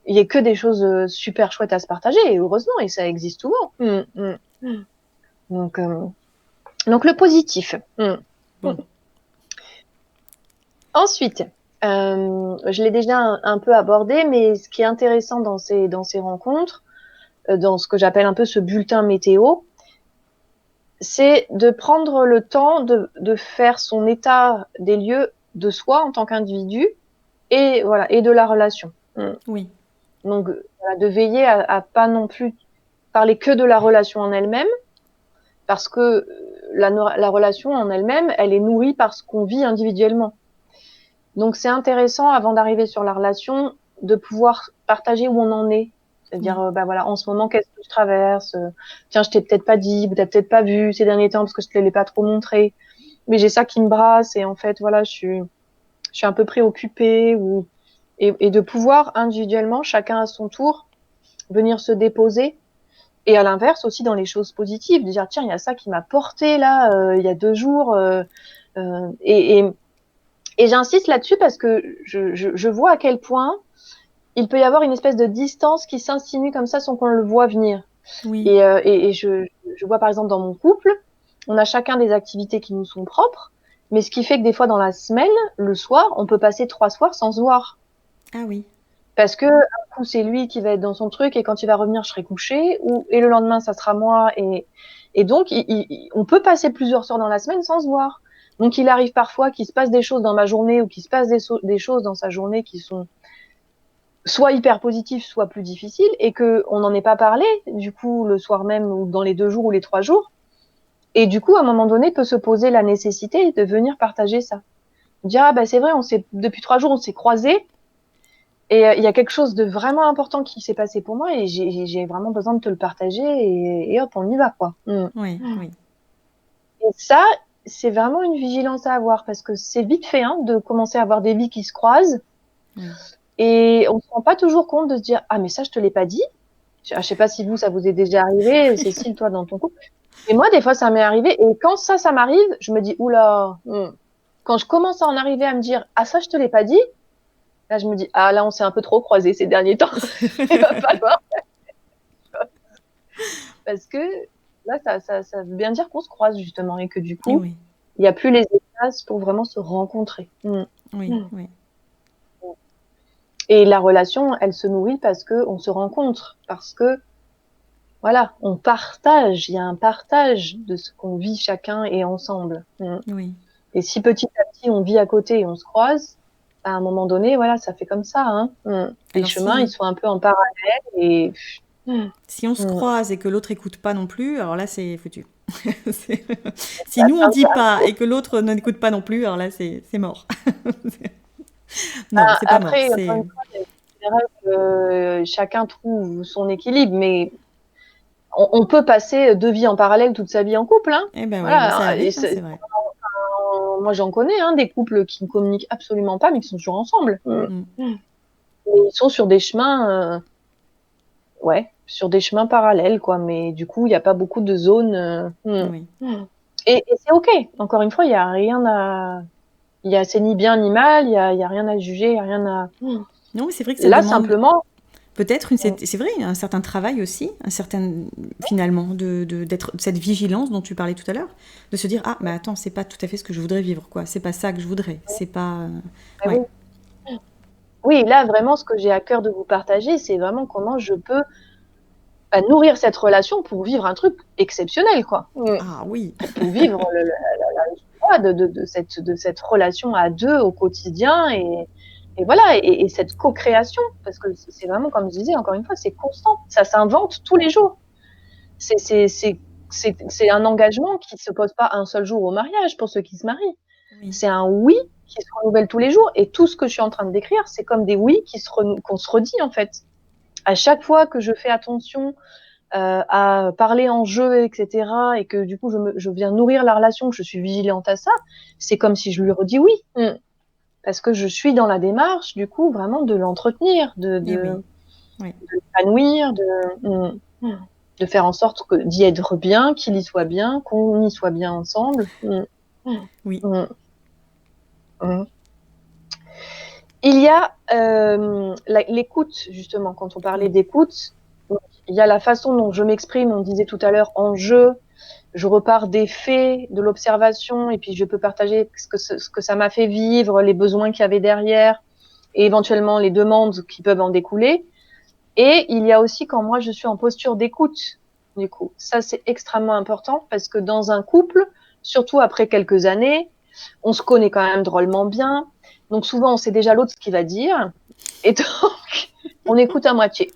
il y ait que des choses super chouettes à se partager. Et heureusement, et ça existe souvent. Donc, euh, donc le positif. bon, Ensuite, je l'ai déjà un peu abordé, mais ce qui est intéressant dans ces rencontres, dans ce que j'appelle un peu ce bulletin météo, c'est de prendre le temps de faire son état des lieux de soi en tant qu'individu et voilà et de la relation. oui, Donc voilà, de veiller à pas non plus parler que de la relation en elle-même, parce que la relation en elle-même, elle est nourrie par ce qu'on vit individuellement. Donc c'est intéressant, avant d'arriver sur la relation, de pouvoir partager où on en est. C'est-à-dire, bah voilà, en ce moment, qu'est-ce que je traverse? Tiens, je t'ai peut-être pas dit, ou t'as peut-être pas vu ces derniers temps parce que je te l'ai pas trop montré. Mais j'ai ça qui me brasse et en fait, voilà, je suis un peu préoccupée. Et de pouvoir individuellement, chacun à son tour, venir se déposer. Et à l'inverse aussi dans les choses positives, de dire tiens, il y a ça qui m'a porté là, il y a 2 jours. Et j'insiste là-dessus parce que je vois à quel point il peut y avoir une espèce de distance qui s'insinue comme ça sans qu'on le voit venir. Oui. Et je vois par exemple dans mon couple, on a chacun des activités qui nous sont propres, mais ce qui fait que des fois dans la semaine, le soir, on peut passer 3 soirs sans se voir. Ah oui. Parce que un coup c'est lui qui va être dans son truc et quand il va revenir, je serai couchée, et le lendemain ça sera moi. Et donc on peut passer plusieurs soirs dans la semaine sans se voir. Donc il arrive parfois qu'il se passe des choses dans ma journée ou qu'il se passe des choses dans sa journée qui sont soit hyper positives, soit plus difficiles, et que on n'en ait pas parlé du coup le soir même ou dans les 2 jours ou les 3 jours. Et du coup à un moment donné peut se poser la nécessité de venir partager ça. Dire ah bah c'est vrai, depuis 3 jours on s'est croisés. Et il y a quelque chose de vraiment important qui s'est passé pour moi et j'ai vraiment besoin de te le partager et hop, on y va, quoi. Oui, oui. Et ça, c'est vraiment une vigilance à avoir parce que c'est vite fait hein, de commencer à avoir des vies qui se croisent Oui. et on se rend pas toujours compte de se dire ah mais ça je te l'ai pas dit. Je sais pas si ça vous est déjà arrivé, Cécile, toi dans ton couple. Et moi des fois ça m'est arrivé et quand ça m'arrive, je me dis oula. Quand je commence à en arriver à me dire ah ça je te l'ai pas dit. Là, je me dis, ah, là, on s'est un peu trop croisés ces derniers temps. Il va falloir. Parce que là, ça veut bien dire qu'on se croise, justement, et que du coup, Oui. il n'y a plus les espaces pour vraiment se rencontrer. Oui, oui. Et la relation, elle se nourrit parce qu'on se rencontre, parce que, voilà, on partage, il y a un partage de ce qu'on vit chacun et ensemble. Oui. Et si petit à petit, on vit à côté et on se croise, à un moment donné, voilà, ça fait comme ça. Hein. Les Alors chemins, ils sont un peu en parallèle et si on se croise et que l'autre écoute pas non plus, alors là c'est foutu. Si nous on dit pas et que l'autre n'écoute pas non plus, alors là c'est mort. Non, c'est pas mort. Après, encore une fois, c'est vrai que chacun trouve son équilibre, mais on peut passer 2 vies en parallèle toute sa vie en couple. Hein. Eh ben oui, ça Voilà. Et arrive, hein, c'est vrai. moi, j'en connais hein, des couples qui ne communiquent absolument pas, mais qui sont toujours ensemble. Et ils sont sur des chemins, sur des chemins parallèles, quoi. Mais du coup, il n'y a pas beaucoup de zones. Oui. Et c'est OK. Encore une fois, il y a rien à. C'est ni bien ni mal, il y a rien à juger, il y a rien à. Non, mais c'est vrai que ça Là, demande simplement. peut-être c'est vrai, un certain travail aussi, un certain finalement d'être cette vigilance dont tu parlais tout à l'heure, de se dire ah mais attends, c'est pas tout à fait ce que je voudrais vivre quoi, c'est pas ça que je voudrais, c'est pas ouais. Oui, là, vraiment, ce que j'ai à cœur de vous partager, c'est vraiment comment je peux nourrir cette relation pour vivre un truc exceptionnel, quoi. Ah oui. Pour vivre la joie de cette relation à deux au quotidien et voilà, et cette co-création, parce que c'est vraiment, comme je disais, encore une fois, c'est constant. Ça s'invente tous les jours. C'est un engagement qui ne se pose pas un seul jour au mariage pour ceux qui se marient. Oui. C'est un oui qui se renouvelle tous les jours. Et tout ce que je suis en train de décrire, c'est comme des oui qu'on se redit, en fait. À chaque fois que je fais attention à parler en jeu, etc., et que du coup, je viens nourrir la relation, que je suis vigilante à ça, c'est comme si je lui redis oui. Parce que je suis dans la démarche, du coup, vraiment de l'entretenir, de l'épanouir, de faire en sorte d'y être bien, qu'il y soit bien, qu'on y soit bien ensemble. Oui. Il y a l'écoute, justement, quand on parlait d'écoute, il y a la façon dont je m'exprime, on disait tout à l'heure, en jeu, je repars des faits, de l'observation, et puis je peux partager ce que ça m'a fait vivre, les besoins qu'il y avait derrière, et éventuellement les demandes qui peuvent en découler. Et il y a aussi quand moi je suis en posture d'écoute, du coup. Ça, c'est extrêmement important parce que dans un couple, surtout après quelques années, on se connaît quand même drôlement bien. Donc souvent, on sait déjà l'autre ce qu'il va dire. Et donc, on écoute à moitié.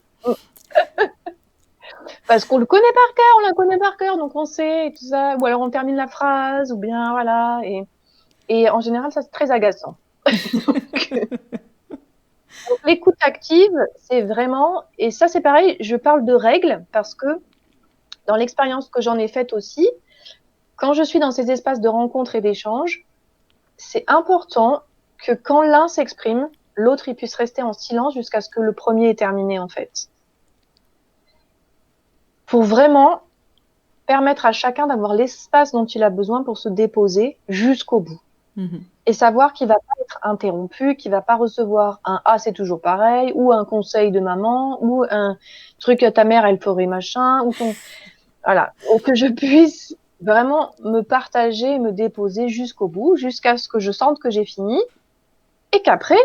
Parce qu'on le connaît par cœur, on la connaît par cœur, donc on sait, et tout ça. Ou alors on termine la phrase, ou bien voilà. Et en général, ça, c'est très agaçant. Donc, l'écoute active, c'est vraiment, et ça, c'est pareil, je parle de règles parce que dans l'expérience que j'en ai faite aussi, quand je suis dans ces espaces de rencontre et d'échange, c'est important que quand l'un s'exprime, l'autre, il puisse rester en silence jusqu'à ce que le premier ait terminé, en fait. Pour vraiment permettre à chacun d'avoir l'espace dont il a besoin pour se déposer jusqu'au bout. Et savoir qu'il va pas être interrompu, qu'il va pas recevoir un ah c'est toujours pareil, ou un conseil de maman, ou un truc ta mère elle ferait machin, ou ton voilà, ou que je puisse vraiment me partager, me déposer jusqu'au bout, jusqu'à ce que je sente que j'ai fini, et qu'après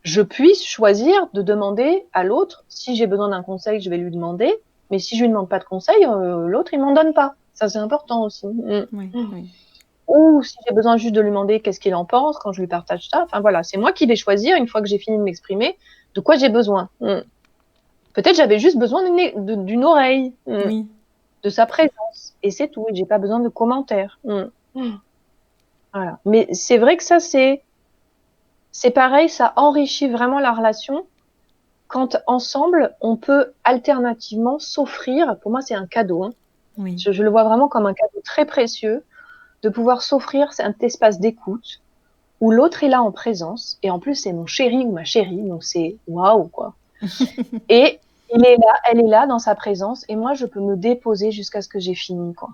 je puisse choisir de demander à l'autre si j'ai besoin d'un conseil, je vais lui demander, mais si je lui demande pas de conseil, l'autre il m'en donne pas. Ça c'est important aussi. Oui, oui. Ou si j'ai besoin juste de lui demander qu'est-ce qu'il en pense quand je lui partage ça. Enfin voilà, c'est moi qui vais choisir, une fois que j'ai fini de m'exprimer, de quoi j'ai besoin. Peut-être j'avais juste besoin d'une oreille, Oui. de sa présence, et c'est tout. Et j'ai pas besoin de commentaires. Voilà. Mais c'est vrai que ça, c'est pareil, ça enrichit vraiment la relation quand ensemble, on peut alternativement s'offrir. Pour moi, c'est un cadeau. Oui. Je le vois vraiment comme un cadeau très précieux de pouvoir s'offrir cet espace d'écoute où l'autre est là en présence, et en plus c'est mon chéri ou ma chérie, donc c'est waouh quoi. Et il est là, elle est là dans sa présence, et moi je peux me déposer jusqu'à ce que j'ai fini quoi.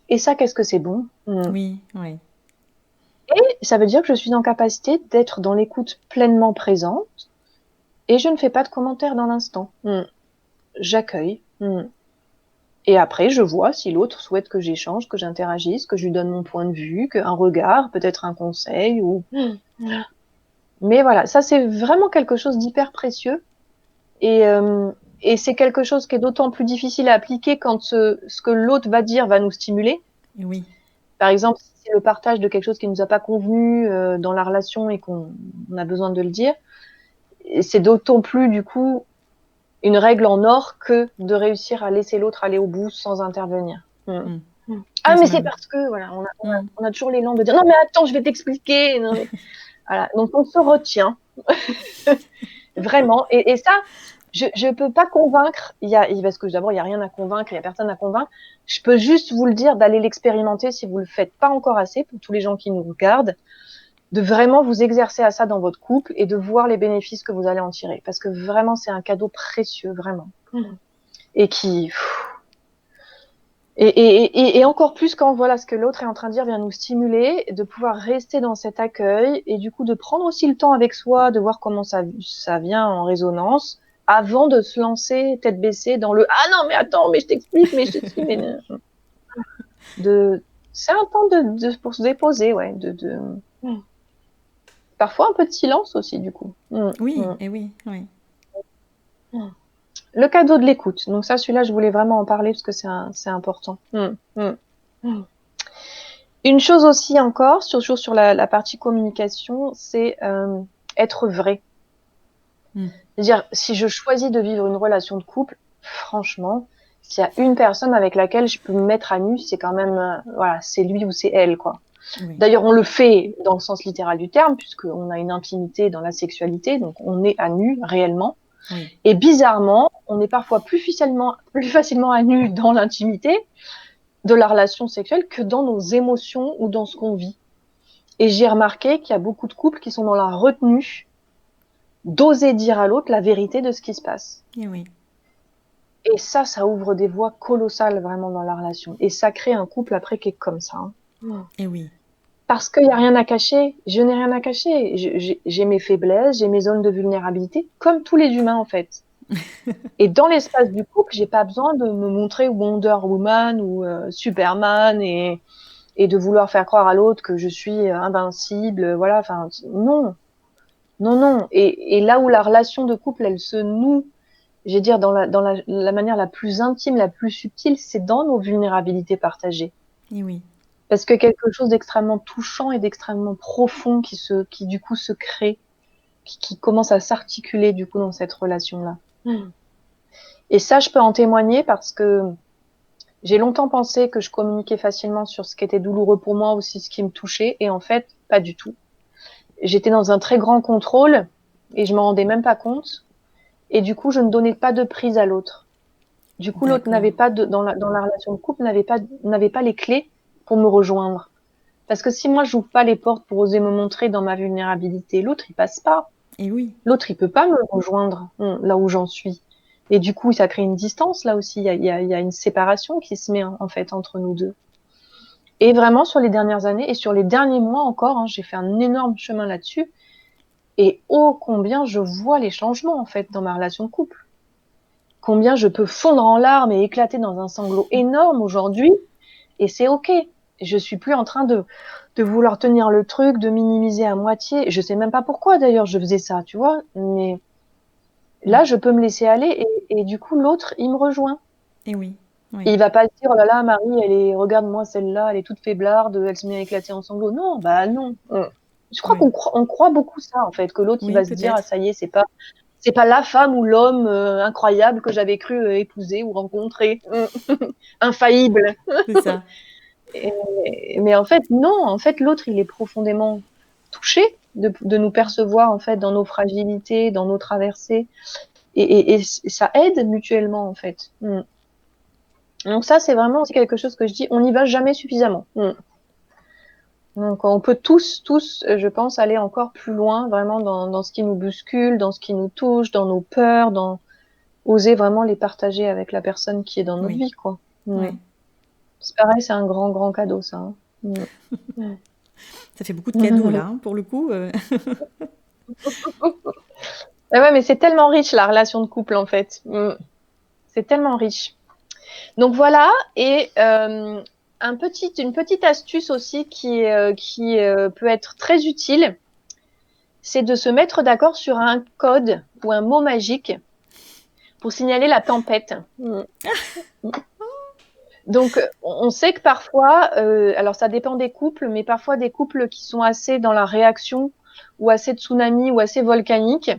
Et ça, qu'est-ce que c'est bon. Oui, oui. Et ça veut dire que je suis en capacité d'être dans l'écoute pleinement présente, et je ne fais pas de commentaires dans l'instant. J'accueille. Et après, je vois si l'autre souhaite que j'échange, que j'interagisse, que je lui donne mon point de vue, un regard, peut-être un conseil, ou... Mais voilà, ça c'est vraiment quelque chose d'hyper précieux, et c'est quelque chose qui est d'autant plus difficile à appliquer quand ce que l'autre va dire va nous stimuler. Oui. Par exemple, si c'est le partage de quelque chose qui nous a pas convenu dans la relation et qu'on a besoin de le dire, et c'est d'autant plus du coup une règle en or que de réussir à laisser l'autre aller au bout sans intervenir. Ah mais c'est parce que voilà, on a toujours l'élan de dire non mais attends, je vais t'expliquer. Non, mais... Voilà, donc on se retient vraiment, et ça, je peux pas convaincre. Parce que d'abord il y a rien à convaincre, il y a personne à convaincre. Je peux juste vous le dire d'aller l'expérimenter si vous le faites pas encore assez, pour tous les gens qui nous regardent, de vraiment vous exercer à ça dans votre couple et de voir les bénéfices que vous allez en tirer, parce que vraiment c'est un cadeau précieux vraiment, et qui et encore plus quand voilà ce que l'autre est en train de dire vient nous stimuler, de pouvoir rester dans cet accueil, et du coup de prendre aussi le temps avec soi, de voir comment ça vient en résonance, avant de se lancer tête baissée dans le ah non mais attends mais je t'explique mais je t'explique mais c'est un temps pour se déposer, ouais, parfois un peu de silence aussi du coup. Oui, et oui, oui. Le cadeau de l'écoute. Donc ça, celui-là, je voulais vraiment en parler parce que c'est important. Une chose aussi encore, toujours sur la partie communication, c'est être vrai. C'est-à-dire, si je choisis de vivre une relation de couple, franchement, s'il y a une personne avec laquelle je peux me mettre à nu, c'est quand même, voilà, c'est lui ou c'est elle, quoi. Oui. D'ailleurs, on le fait dans le sens littéral du terme, puisqu'on a une intimité dans la sexualité, donc on est à nu réellement. Oui. Et bizarrement, on est parfois plus facilement à nu dans l'intimité de la relation sexuelle que dans nos émotions ou dans ce qu'on vit. Et j'ai remarqué qu'il y a beaucoup de couples qui sont dans la retenue d'oser dire à l'autre la vérité de ce qui se passe. Et oui. Et ça ouvre des voies colossales vraiment dans la relation. Et ça crée un couple après qui est comme ça. Et oui. Parce qu'il n'y a rien à cacher. Je n'ai rien à cacher. J'ai mes faiblesses, j'ai mes zones de vulnérabilité, comme tous les humains en fait. Et dans l'espace du couple, j'ai pas besoin de me montrer Wonder Woman ou Superman et de vouloir faire croire à l'autre que je suis invincible. Voilà. Enfin, non. Et là où la relation de couple, elle se noue, je vais dire dans la manière la plus intime, la plus subtile, c'est dans nos vulnérabilités partagées. Et oui. Parce que quelque chose d'extrêmement touchant et d'extrêmement profond qui du coup se crée, qui commence à s'articuler du coup dans cette relation-là. Et ça, je peux en témoigner parce que j'ai longtemps pensé que je communiquais facilement sur ce qui était douloureux pour moi, aussi ce qui me touchait, et en fait, pas du tout. J'étais dans un très grand contrôle et je m'en rendais même pas compte. Et du coup, je ne donnais pas de prise à l'autre. Du coup, l'autre D'accord. n'avait pas dans la relation de couple, n'avait pas les clés pour me rejoindre. Parce que si moi, j'ouvre pas les portes pour oser me montrer dans ma vulnérabilité, l'autre, il passe pas. Et oui. L'autre, il peut pas me rejoindre là où j'en suis. Et du coup, ça crée une distance là aussi. Il y a une séparation qui se met en fait entre nous deux. Et vraiment, sur les dernières années et sur les derniers mois encore, j'ai fait un énorme chemin là-dessus. Et ô combien je vois les changements en fait dans ma relation de couple. Combien je peux fondre en larmes et éclater dans un sanglot énorme aujourd'hui. Et c'est OK. Je suis plus en train de vouloir tenir le truc, de minimiser à moitié. Je sais même pas pourquoi d'ailleurs je faisais ça, tu vois. Mais là, je peux me laisser aller et du coup, l'autre, il me rejoint. Et oui. Et Oui. il va pas se dire, oh là là, Marie, regarde-moi celle-là, elle est toute faiblarde, elle se met à éclater en sanglots. Non, bah non. Je crois Oui. on croit beaucoup ça, en fait, que l'autre, il Oui, va se dire, ah, peut-être. ça y est, c'est pas la femme ou l'homme incroyable que j'avais cru épouser ou rencontrer. Infaillible. C'est ça. Mais en fait, non. En fait, l'autre, il est profondément touché de nous percevoir, en fait, dans nos fragilités, dans nos traversées. Et ça aide mutuellement, en fait. Donc ça, c'est vraiment aussi quelque chose que je dis, on n'y va jamais suffisamment. Donc on peut tous, je pense, aller encore plus loin, vraiment dans ce qui nous bouscule, dans ce qui nous touche, dans nos peurs, dans oser vraiment les partager avec la personne qui est dans notre Oui. vie, quoi. Oui. C'est pareil, c'est un grand, grand cadeau, ça. Ça fait beaucoup de cadeaux là, pour le coup. Ah ouais, mais c'est tellement riche la relation de couple en fait. C'est tellement riche. Donc voilà, et une petite astuce aussi qui peut être très utile, c'est de se mettre d'accord sur un code ou un mot magique pour signaler la tempête. Donc on sait que parfois, alors ça dépend des couples, mais parfois des couples qui sont assez dans la réaction ou assez tsunami ou assez volcaniques,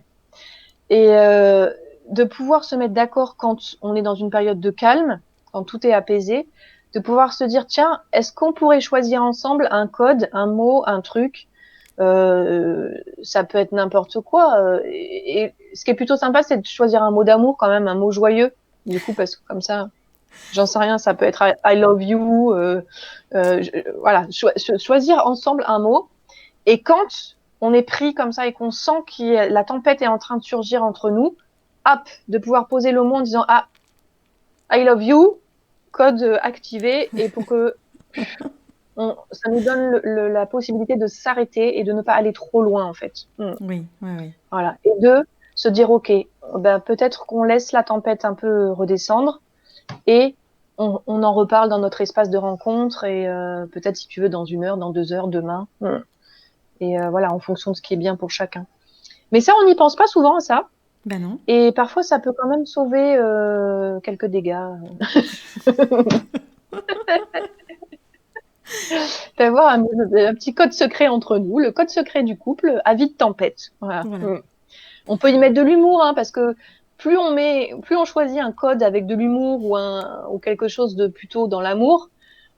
et de pouvoir se mettre d'accord quand on est dans une période de calme, quand tout est apaisé, de pouvoir se dire, tiens, est-ce qu'on pourrait choisir ensemble un code, un mot, un truc, ça peut être n'importe quoi. Et ce qui est plutôt sympa, c'est de choisir un mot d'amour quand même, un mot joyeux, du coup, parce que comme ça, j'en sais rien, ça peut être I love you, voilà, choisir ensemble un mot. Et quand on est pris comme ça et qu'on sent que la tempête est en train de surgir entre nous, hop, de pouvoir poser le mot en disant, ah, I love you, code activé, et pour que ça nous donne la possibilité de s'arrêter et de ne pas aller trop loin, en fait. Oui, oui, oui. Voilà. Et de se dire, OK, ben, peut-être qu'on laisse la tempête un peu redescendre et on en reparle dans notre espace de rencontre et peut-être, si tu veux, dans 1 heure, dans 2 heures, demain. Et voilà, en fonction de ce qui est bien pour chacun. Mais ça, on n'y pense pas souvent à ça. Ben non. Et parfois, ça peut quand même sauver quelques dégâts. D'avoir un petit code secret entre nous, le code secret du couple, avis de tempête. Voilà. Voilà. On peut y mettre de l'humour, parce que plus on choisit un code avec de l'humour ou quelque chose de plutôt dans l'amour,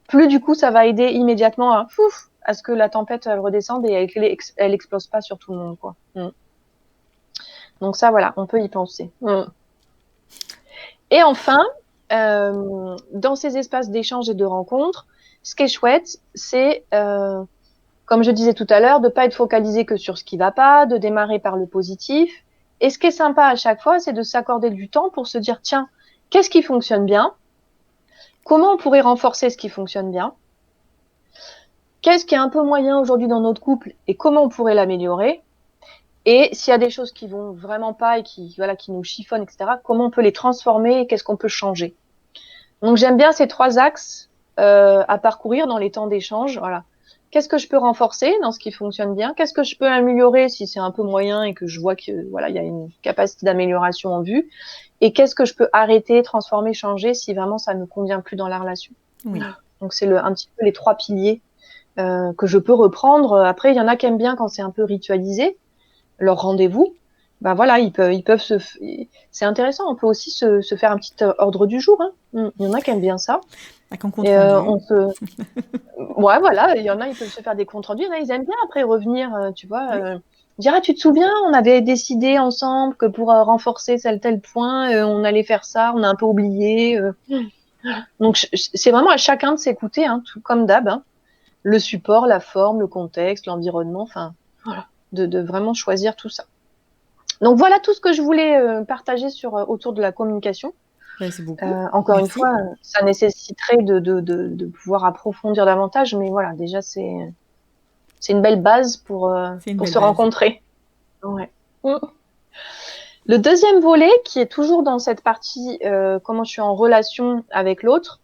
plus du coup ça va aider immédiatement à ce que la tempête elle redescende et elle explose pas sur tout le monde, quoi. Donc ça, voilà, on peut y penser. Et enfin, dans ces espaces d'échange et de rencontre, ce qui est chouette, c'est, comme je disais tout à l'heure, de pas être focalisé que sur ce qui va pas, de démarrer par le positif. Et ce qui est sympa à chaque fois, c'est de s'accorder du temps pour se dire, tiens, qu'est-ce qui fonctionne bien? Comment on pourrait renforcer ce qui fonctionne bien? Qu'est-ce qui est un peu moyen aujourd'hui dans notre couple et comment on pourrait l'améliorer? Et s'il y a des choses qui vont vraiment pas et qui nous chiffonnent, etc., comment on peut les transformer et qu'est-ce qu'on peut changer? Donc j'aime bien ces 3 axes à parcourir dans les temps d'échange. Voilà. Qu'est-ce que je peux renforcer dans ce qui fonctionne bien? Qu'est-ce que je peux améliorer si c'est un peu moyen et que je vois que il y a une capacité d'amélioration en vue? Et qu'est-ce que je peux arrêter, transformer, changer si vraiment ça ne convient plus dans la relation? Oui. Donc c'est un petit peu les 3 piliers que je peux reprendre. Après, il y en a qui aiment bien quand c'est un peu ritualisé, leur rendez-vous. bah voilà, ils peuvent c'est intéressant, on peut aussi se faire un petit ordre du jour, hein. Il y en a qui aiment bien ça. Avec un compte Et rendu. ouais, voilà, il y en a, ils peuvent se faire des comptes rendus, il y en a, ils aiment bien après revenir, tu vois, Oui. dire, ah, tu te souviens, on avait décidé ensemble que pour renforcer tel point, on allait faire ça, on a un peu oublié. Donc, c'est vraiment à chacun de s'écouter, hein, tout comme d'hab, hein. Le support, la forme, le contexte, l'environnement, enfin, voilà, de vraiment choisir tout ça. Donc voilà tout ce que je voulais partager autour de la communication. Ben, c'est beaucoup. Encore une Merci. fois, ça nécessiterait de pouvoir approfondir davantage, mais voilà, déjà c'est une belle base C'est une pour belle se base. rencontrer. Ouais. Mm. Le deuxième volet, qui est toujours dans cette partie comment je suis en relation avec l'autre,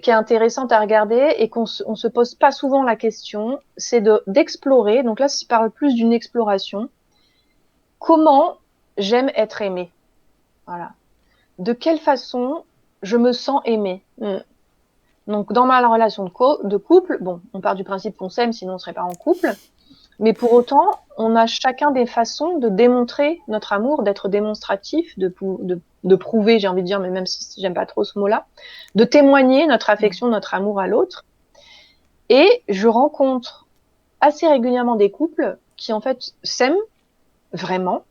qui est intéressante à regarder et on se pose pas souvent la question, c'est d'explorer. Donc là, je parle plus d'une exploration. Comment j'aime être aimée? Voilà. De quelle façon je me sens aimée? Donc, dans ma relation de couple, bon, on part du principe qu'on s'aime, sinon on serait pas en couple. Mais pour autant, on a chacun des façons de démontrer notre amour, d'être démonstratif, de prouver, j'ai envie de dire, mais même si j'aime pas trop ce mot-là, de témoigner notre Oui. affection, notre amour à l'autre. Et je rencontre assez régulièrement des couples qui, en fait, s'aiment vraiment,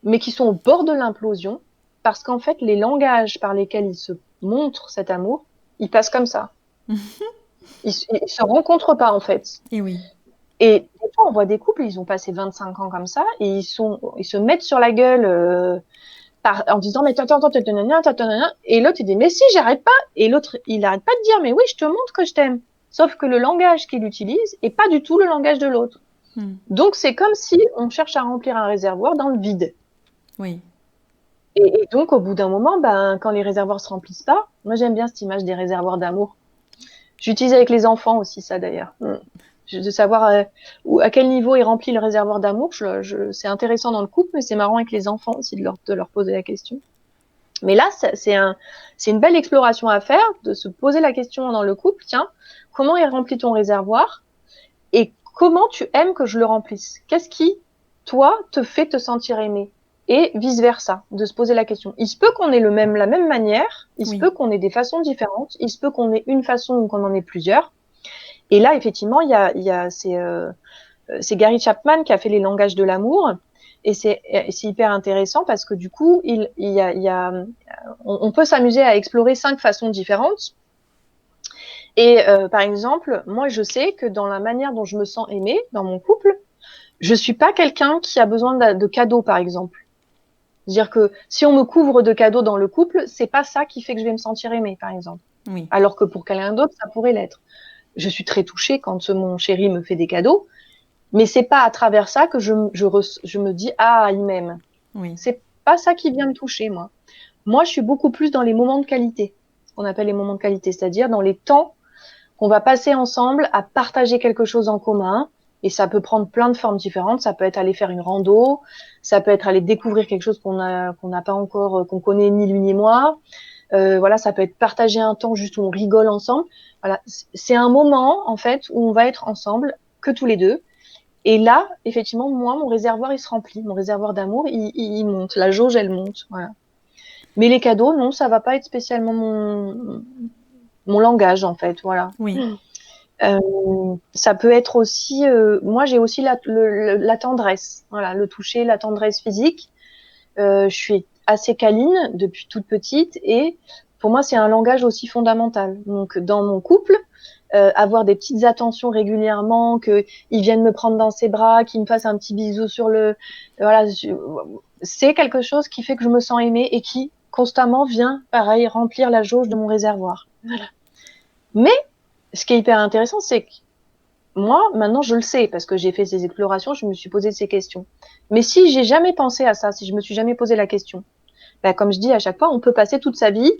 mais qui sont au bord de l'implosion parce qu'en fait, les langages par lesquels ils se montrent cet amour, ils passent comme ça. Ils se rencontrent pas, en fait. Et oui. Et des fois, on voit des couples, ils ont passé 25 ans comme ça, et ils se mettent sur la gueule en disant mais attends, et l'autre il dit mais si j'arrête pas, et l'autre il arrête pas de dire mais oui je te montre que je t'aime, sauf que le langage qu'il utilise est pas du tout le langage de l'autre. Hmm. Donc c'est comme si on cherche à remplir un réservoir dans le vide. Oui. Et donc au bout d'un moment, ben quand les réservoirs se remplissent pas, moi j'aime bien cette image des réservoirs d'amour. J'utilise avec les enfants aussi ça d'ailleurs. De savoir à quel niveau est rempli le réservoir d'amour. C'est intéressant dans le couple, mais c'est marrant avec les enfants aussi de leur poser la question. Mais là, c'est une belle exploration à faire, de se poser la question dans le couple, tiens, comment est rempli ton réservoir et comment tu aimes que je le remplisse? Qu'est-ce qui, toi, te fait te sentir aimé? Et vice-versa, de se poser la question. Il se peut qu'on ait la même manière, il se Oui. peut qu'on ait des façons différentes, il se peut qu'on ait une façon ou qu'on en ait plusieurs. Et là, effectivement, c'est Gary Chapman qui a fait les langages de l'amour. Et c'est hyper intéressant parce que du coup, on peut s'amuser à explorer 5 façons différentes. Et par exemple, moi, je sais que dans la manière dont je me sens aimée dans mon couple, je suis pas quelqu'un qui a besoin de cadeaux, par exemple. C'est-à-dire que si on me couvre de cadeaux dans le couple, c'est pas ça qui fait que je vais me sentir aimée, par exemple. Oui. Alors que pour quelqu'un d'autre, ça pourrait l'être. Je suis très touchée quand mon chéri me fait des cadeaux, mais c'est pas à travers ça que je me dis ah il m'aime. Oui. C'est pas ça qui vient me toucher moi. Moi je suis beaucoup plus dans les moments de qualité, ce qu'on appelle les moments de qualité, c'est-à-dire dans les temps qu'on va passer ensemble à partager quelque chose en commun. Et ça peut prendre plein de formes différentes. Ça peut être aller faire une rando, ça peut être aller découvrir quelque chose qu'on n'a pas encore, qu'on connaît ni lui ni moi. Voilà, ça peut être partager un temps juste où on rigole ensemble. Voilà, c'est un moment en fait où on va être ensemble que tous les deux. Et là, effectivement, moi, mon réservoir, il se remplit. Mon réservoir d'amour, il monte. La jauge, elle monte. Voilà. Mais les cadeaux, non, ça va pas être spécialement mon langage, en fait. Voilà. Oui. Ça peut être aussi, moi, j'ai aussi la tendresse. Voilà, le toucher, la tendresse physique. Je suis assez câline depuis toute petite et pour moi, c'est un langage aussi fondamental. Donc, dans mon couple, avoir des petites attentions régulièrement, qu'ils viennent me prendre dans ses bras, qu'ils me fassent un petit bisou sur voilà, c'est quelque chose qui fait que je me sens aimée et qui constamment vient, pareil, remplir la jauge de mon réservoir. Voilà. Mais ce qui est hyper intéressant, c'est que moi, maintenant, je le sais parce que j'ai fait ces explorations, je me suis posé ces questions. Mais si j'ai jamais pensé à ça, si je me suis jamais posé la question, bah, comme je dis à chaque fois, on peut passer toute sa vie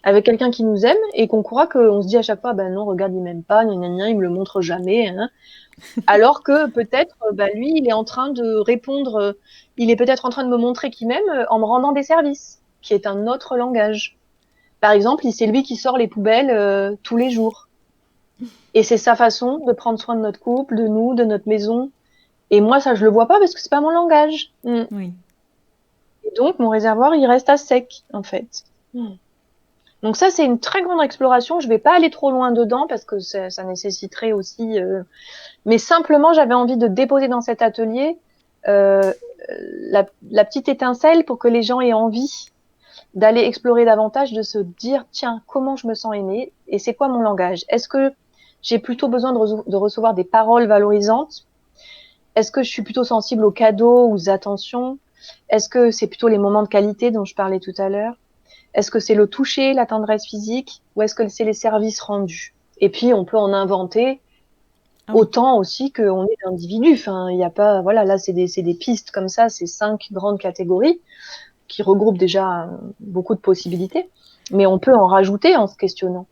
avec quelqu'un qui nous aime et qu'on croit qu'on se dit à chaque fois, ben non, regarde, il m'aime pas, il me le montre jamais, hein. Alors que peut-être, bah, lui, il est en train de répondre, il est peut-être en train de me montrer qu'il m'aime en me rendant des services, qui est un autre langage. Par exemple, c'est lui qui sort les poubelles tous les jours. Et c'est sa façon de prendre soin de notre couple, de nous, de notre maison. Et moi, ça, je le vois pas parce que c'est pas mon langage. Oui. donc, mon réservoir, il reste à sec, en fait. Donc ça, c'est une très grande exploration. Je vais pas aller trop loin dedans parce que ça nécessiterait aussi... Mais simplement, j'avais envie de déposer dans cet atelier la petite étincelle pour que les gens aient envie d'aller explorer davantage, de se dire, tiens, comment je me sens aimée et c'est quoi mon langage? Est-ce que j'ai plutôt besoin de recevoir des paroles valorisantes? Est-ce que je suis plutôt sensible aux cadeaux, aux attentions? Est-ce que c'est plutôt les moments de qualité dont je parlais tout à l'heure? Est-ce que c'est le toucher, la tendresse physique, ou est-ce que c'est les services rendus? Et puis, on peut en inventer autant aussi qu'on est d'individus. Enfin, il n'y a pas, voilà, là, c'est des pistes comme ça, c'est 5 grandes catégories qui regroupent déjà beaucoup de possibilités. Mais on peut en rajouter en se questionnant.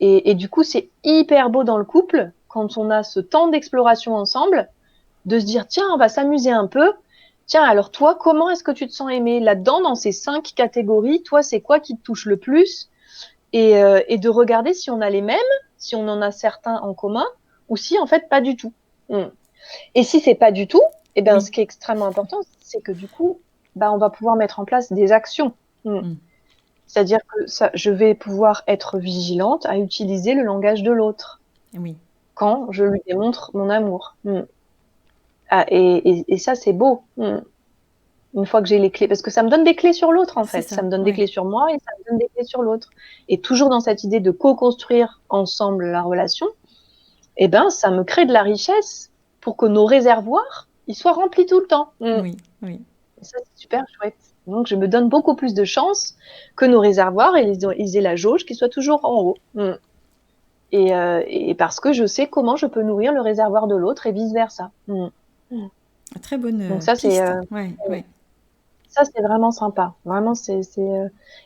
Et du coup, c'est hyper beau dans le couple, quand on a ce temps d'exploration ensemble, de se dire, tiens, on va s'amuser un peu. Tiens, alors toi, comment est-ce que tu te sens aimé là-dedans, dans ces 5 catégories? Toi, c'est quoi qui te touche le plus? Et de regarder si on a les mêmes, si on en a certains en commun, ou si en fait pas du tout. Et si c'est pas du tout, eh ben, ce qui est extrêmement important, c'est que du coup, on va pouvoir mettre en place des actions. C'est-à-dire que je vais pouvoir être vigilante à utiliser le langage de l'autre quand je lui démontre mon amour. Et ça, c'est beau. Une fois que j'ai les clés, parce que ça me donne des clés sur l'autre, en fait. Ça me donne des clés sur moi et ça me donne des clés sur l'autre. Et toujours dans cette idée de co-construire ensemble la relation, eh ben, ça me crée de la richesse pour que nos réservoirs, ils soient remplis tout le temps. Oui. Et ça, c'est super chouette. Donc, je me donne beaucoup plus de chance que nos réservoirs, ils aient la jauge qui soit toujours en haut. Et parce que je sais comment je peux nourrir le réservoir de l'autre et vice-versa. Très bonne Donc ça, piste. Ça, c'est vraiment sympa. Vraiment,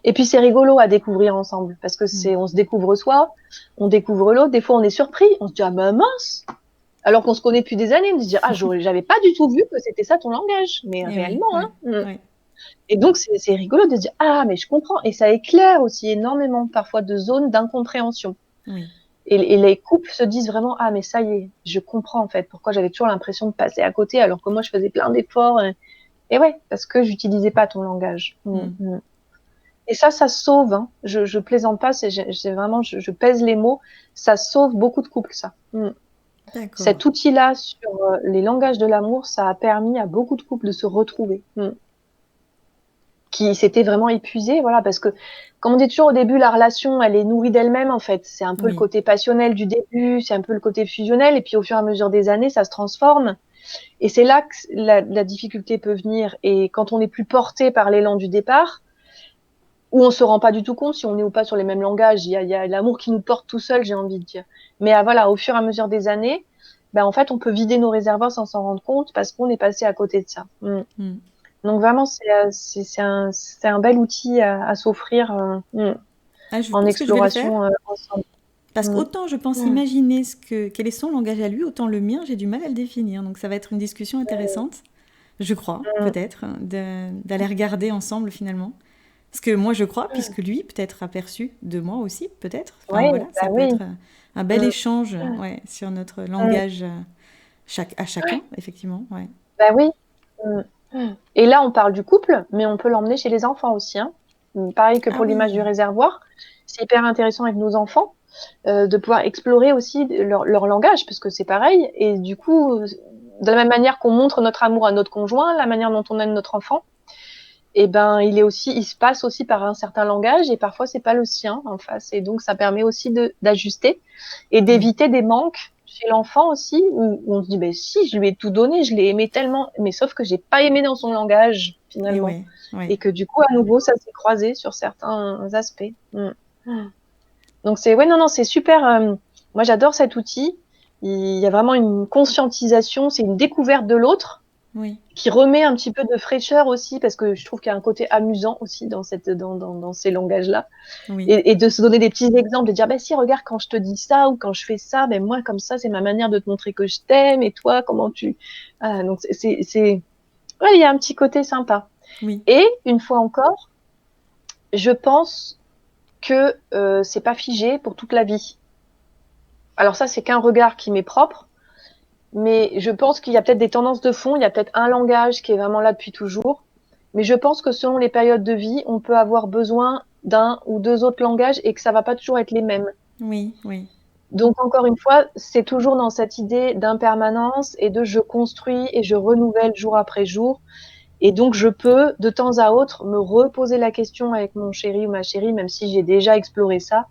Et puis, c'est rigolo à découvrir ensemble parce que on se découvre soi, on découvre l'autre. Des fois, on est surpris. On se dit, ah ben mince! Alors qu'on se connaît depuis des années. On se dit, ah, j'avais pas du tout vu que c'était ça ton langage. Mais réellement, hein. Et donc, c'est rigolo de se dire, ah, mais je comprends. Et ça éclaire aussi énormément parfois de zones d'incompréhension. Et les couples se disent vraiment, ah, mais ça y est, je comprends en fait pourquoi j'avais toujours l'impression de passer à côté alors que moi, je faisais plein d'efforts. Et ouais, parce que j'utilisais pas ton langage. Et ça sauve. Hein. Je plaisante pas. C'est vraiment, je pèse les mots. Ça sauve beaucoup de couples, ça. Cet outil-là sur les langages de l'amour, ça a permis à beaucoup de couples de se retrouver, qui s'étaient vraiment épuisés, voilà, parce que comme on dit toujours au début, la relation, elle est nourrie d'elle-même en fait. C'est un peu le côté passionnel du début, c'est un peu le côté fusionnel, et puis au fur et à mesure des années, ça se transforme. Et c'est là que la difficulté peut venir. Et quand on n'est plus porté par l'élan du départ, où on se rend pas du tout compte si on est ou pas sur les mêmes langages, il y a l'amour qui nous porte tout seul, j'ai envie de dire. Mais voilà, au fur et à mesure des années, en fait, on peut vider nos réservoirs sans s'en rendre compte parce qu'on est passé à côté de ça. Donc vraiment, c'est un bel outil à s'offrir en exploration ensemble. Parce qu'autant je pense imaginer quel est son langage à lui, autant le mien, j'ai du mal à le définir. Donc ça va être une discussion intéressante, je crois, peut-être, d'aller regarder ensemble finalement. Parce que moi je crois, puisque lui peut-être aperçu de moi aussi, peut-être. Enfin, voilà, ça peut être un bel échange sur notre langage à chacun, effectivement. Oui. Et là, on parle du couple, mais on peut l'emmener chez les enfants aussi. Hein. Pareil que pour l'image du réservoir. C'est hyper intéressant avec nos enfants de pouvoir explorer aussi leur langage, parce que c'est pareil. Et du coup, de la même manière qu'on montre notre amour à notre conjoint, la manière dont on aime notre enfant, il se passe aussi par un certain langage et parfois c'est pas le sien en face. Et donc, ça permet aussi d'ajuster et d'éviter des manques chez l'enfant aussi, où on se dit, si, je lui ai tout donné, je l'ai aimé tellement, mais sauf que j'ai pas aimé dans son langage, finalement. Et que du coup, à nouveau, ça s'est croisé sur certains aspects. Donc, c'est super. Moi, j'adore cet outil. Il y a vraiment une conscientisation, c'est une découverte de l'autre qui remet un petit peu de fraîcheur aussi, parce que je trouve qu'il y a un côté amusant aussi dans ces langages-là. Et de se donner des petits exemples, de dire, si, regarde, quand je te dis ça ou quand je fais ça, moi, comme ça, c'est ma manière de te montrer que je t'aime, et toi, comment tu... Voilà, donc, il y a un petit côté sympa. Et, une fois encore, je pense que c'est pas figé pour toute la vie. Alors ça, c'est qu'un regard qui m'est propre, mais je pense qu'il y a peut-être des tendances de fond, il y a peut-être un langage qui est vraiment là depuis toujours, Mais je pense que selon les périodes de vie, on peut avoir besoin d'un ou deux autres langages et que ça va pas toujours être les mêmes. Oui, oui. Donc encore une fois, c'est toujours dans cette idée d'impermanence et de je construis et je renouvelle jour après jour. Et donc je peux de temps à autre me reposer la question avec mon chéri ou ma chérie, même si j'ai déjà exploré ça,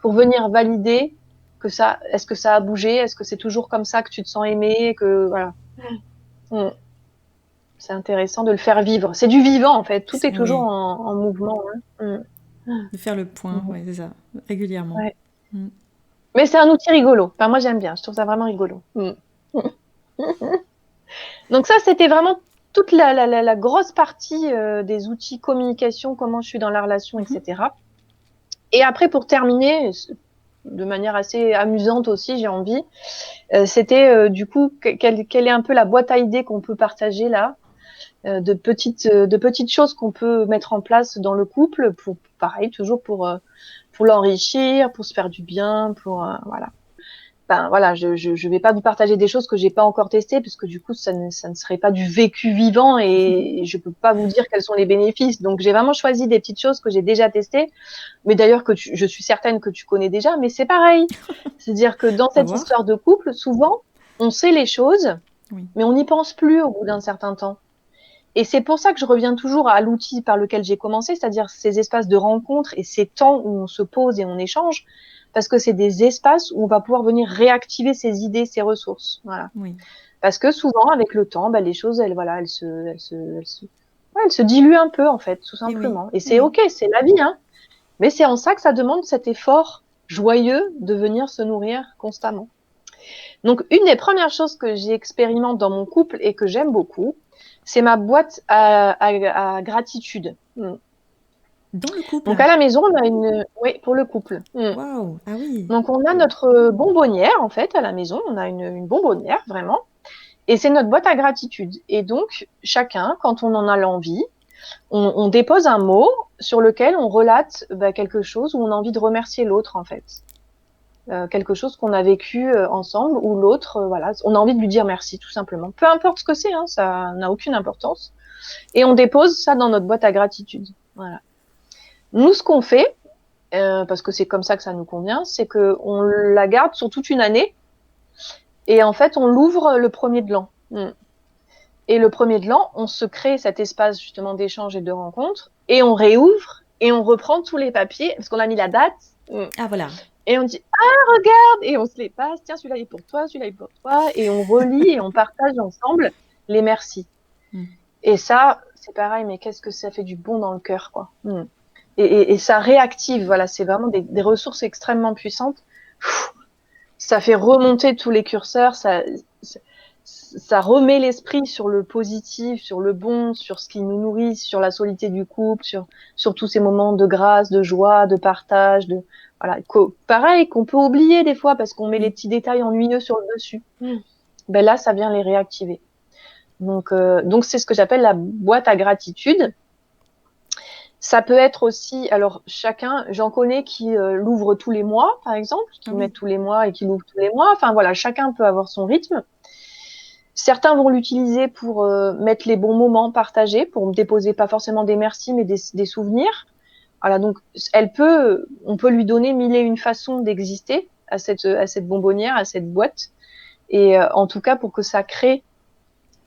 pour venir valider que ça, est-ce que ça a bougé, est-ce que c'est toujours comme ça que tu te sens aimé, que voilà. Mm. C'est intéressant de le faire vivre. C'est du vivant en fait. Tout est toujours Oui, en mouvement. Hein. de faire le point, Mm. ouais, c'est ça, régulièrement. Ouais. Mm. Mais c'est un outil rigolo. Enfin, moi j'aime bien. Je trouve ça vraiment rigolo. Mm. Donc ça, c'était vraiment toute la grosse partie des outils communication, comment je suis dans la relation, Mhm. etc. Et après, pour terminer, de manière assez amusante aussi, j'ai envie, c'était du coup quelle est un peu la boîte à idées qu'on peut partager là, de petites choses qu'on peut mettre en place dans le couple pour, pareil, toujours pour l'enrichir, pour se faire du bien, pour voilà. Ben voilà, je vais pas vous partager des choses que j'ai pas encore testées parce que du coup ça ne serait pas du vécu vivant et je peux pas vous dire quels sont les bénéfices. Donc j'ai vraiment choisi des petites choses que j'ai déjà testées, mais d'ailleurs je suis certaine que tu connais déjà, mais c'est pareil. C'est-à-dire que dans À cette voir. histoire de couple, souvent on sait les choses, Oui. mais on n'y pense plus au bout d'un certain temps. Et c'est pour ça que je reviens toujours à l'outil par lequel j'ai commencé, c'est-à-dire ces espaces de rencontre et ces temps où on se pose et on échange, parce que c'est des espaces où on va pouvoir venir réactiver ses idées, ses ressources. Voilà. Oui. Parce que souvent, avec le temps, bah, les choses, elles se diluent un peu, en fait, tout Et oui. simplement. Et Et c'est oui. OK, c'est la vie, hein. Mais c'est en ça que ça demande cet effort joyeux de venir se nourrir constamment. Donc, une des premières choses que j'expérimente dans mon couple et que j'aime beaucoup, c'est ma boîte à gratitude. Dans le Donc, couple. à la maison, on a oui, pour le couple. Waouh. Ah oui. Donc, on a notre bonbonnière, en fait, à la maison. On a une bonbonnière, vraiment. Et c'est notre boîte à gratitude. Et donc, chacun, quand on en a l'envie, on dépose un mot sur lequel on relate quelque chose où on a envie de remercier l'autre, en fait. Quelque chose qu'on a vécu ensemble ou l'autre, voilà, on a envie de lui dire merci tout simplement. Peu importe ce que c'est, hein, ça n'a aucune importance. Et on dépose ça dans notre boîte à gratitude. Voilà. Nous, ce qu'on fait, parce que c'est comme ça que ça nous convient, c'est que on la garde sur toute une année et en fait on l'ouvre le premier de l'an. Et le premier de l'an, on se crée cet espace justement d'échange et de rencontre et on réouvre et on reprend tous les papiers parce qu'on a mis la date. Ah voilà. Et on dit ah regarde et on se les passe, tiens celui-là est pour toi, celui-là est pour toi et on relit et on partage ensemble les merci. Mm. Et ça c'est pareil mais qu'est-ce que ça fait du bon dans le cœur quoi. Et ça réactive, voilà, c'est vraiment des ressources extrêmement puissantes. Ça fait remonter tous les curseurs, ça remet l'esprit sur le positif, sur le bon, sur ce qui nous nourrit, sur la solidité du couple, sur tous ces moments de grâce, de joie, de partage, voilà, pareil, qu'on peut oublier des fois parce qu'on met les Oui. petits détails ennuyeux sur le dessus. Ben là, ça vient les réactiver. Donc c'est ce que j'appelle la boîte à gratitude. Ça peut être aussi, alors chacun, j'en connais qui l'ouvrent tous les mois, par exemple, Ah qui oui. mettent tous les mois et qui l'ouvrent tous les mois. Enfin voilà, chacun peut avoir son rythme. Certains vont l'utiliser pour mettre les bons moments partagés, pour me déposer pas forcément des merci, mais des souvenirs. Voilà, donc on peut lui donner mille et une façons d'exister à cette bonbonnière, à cette boîte. Et en tout cas, pour que ça crée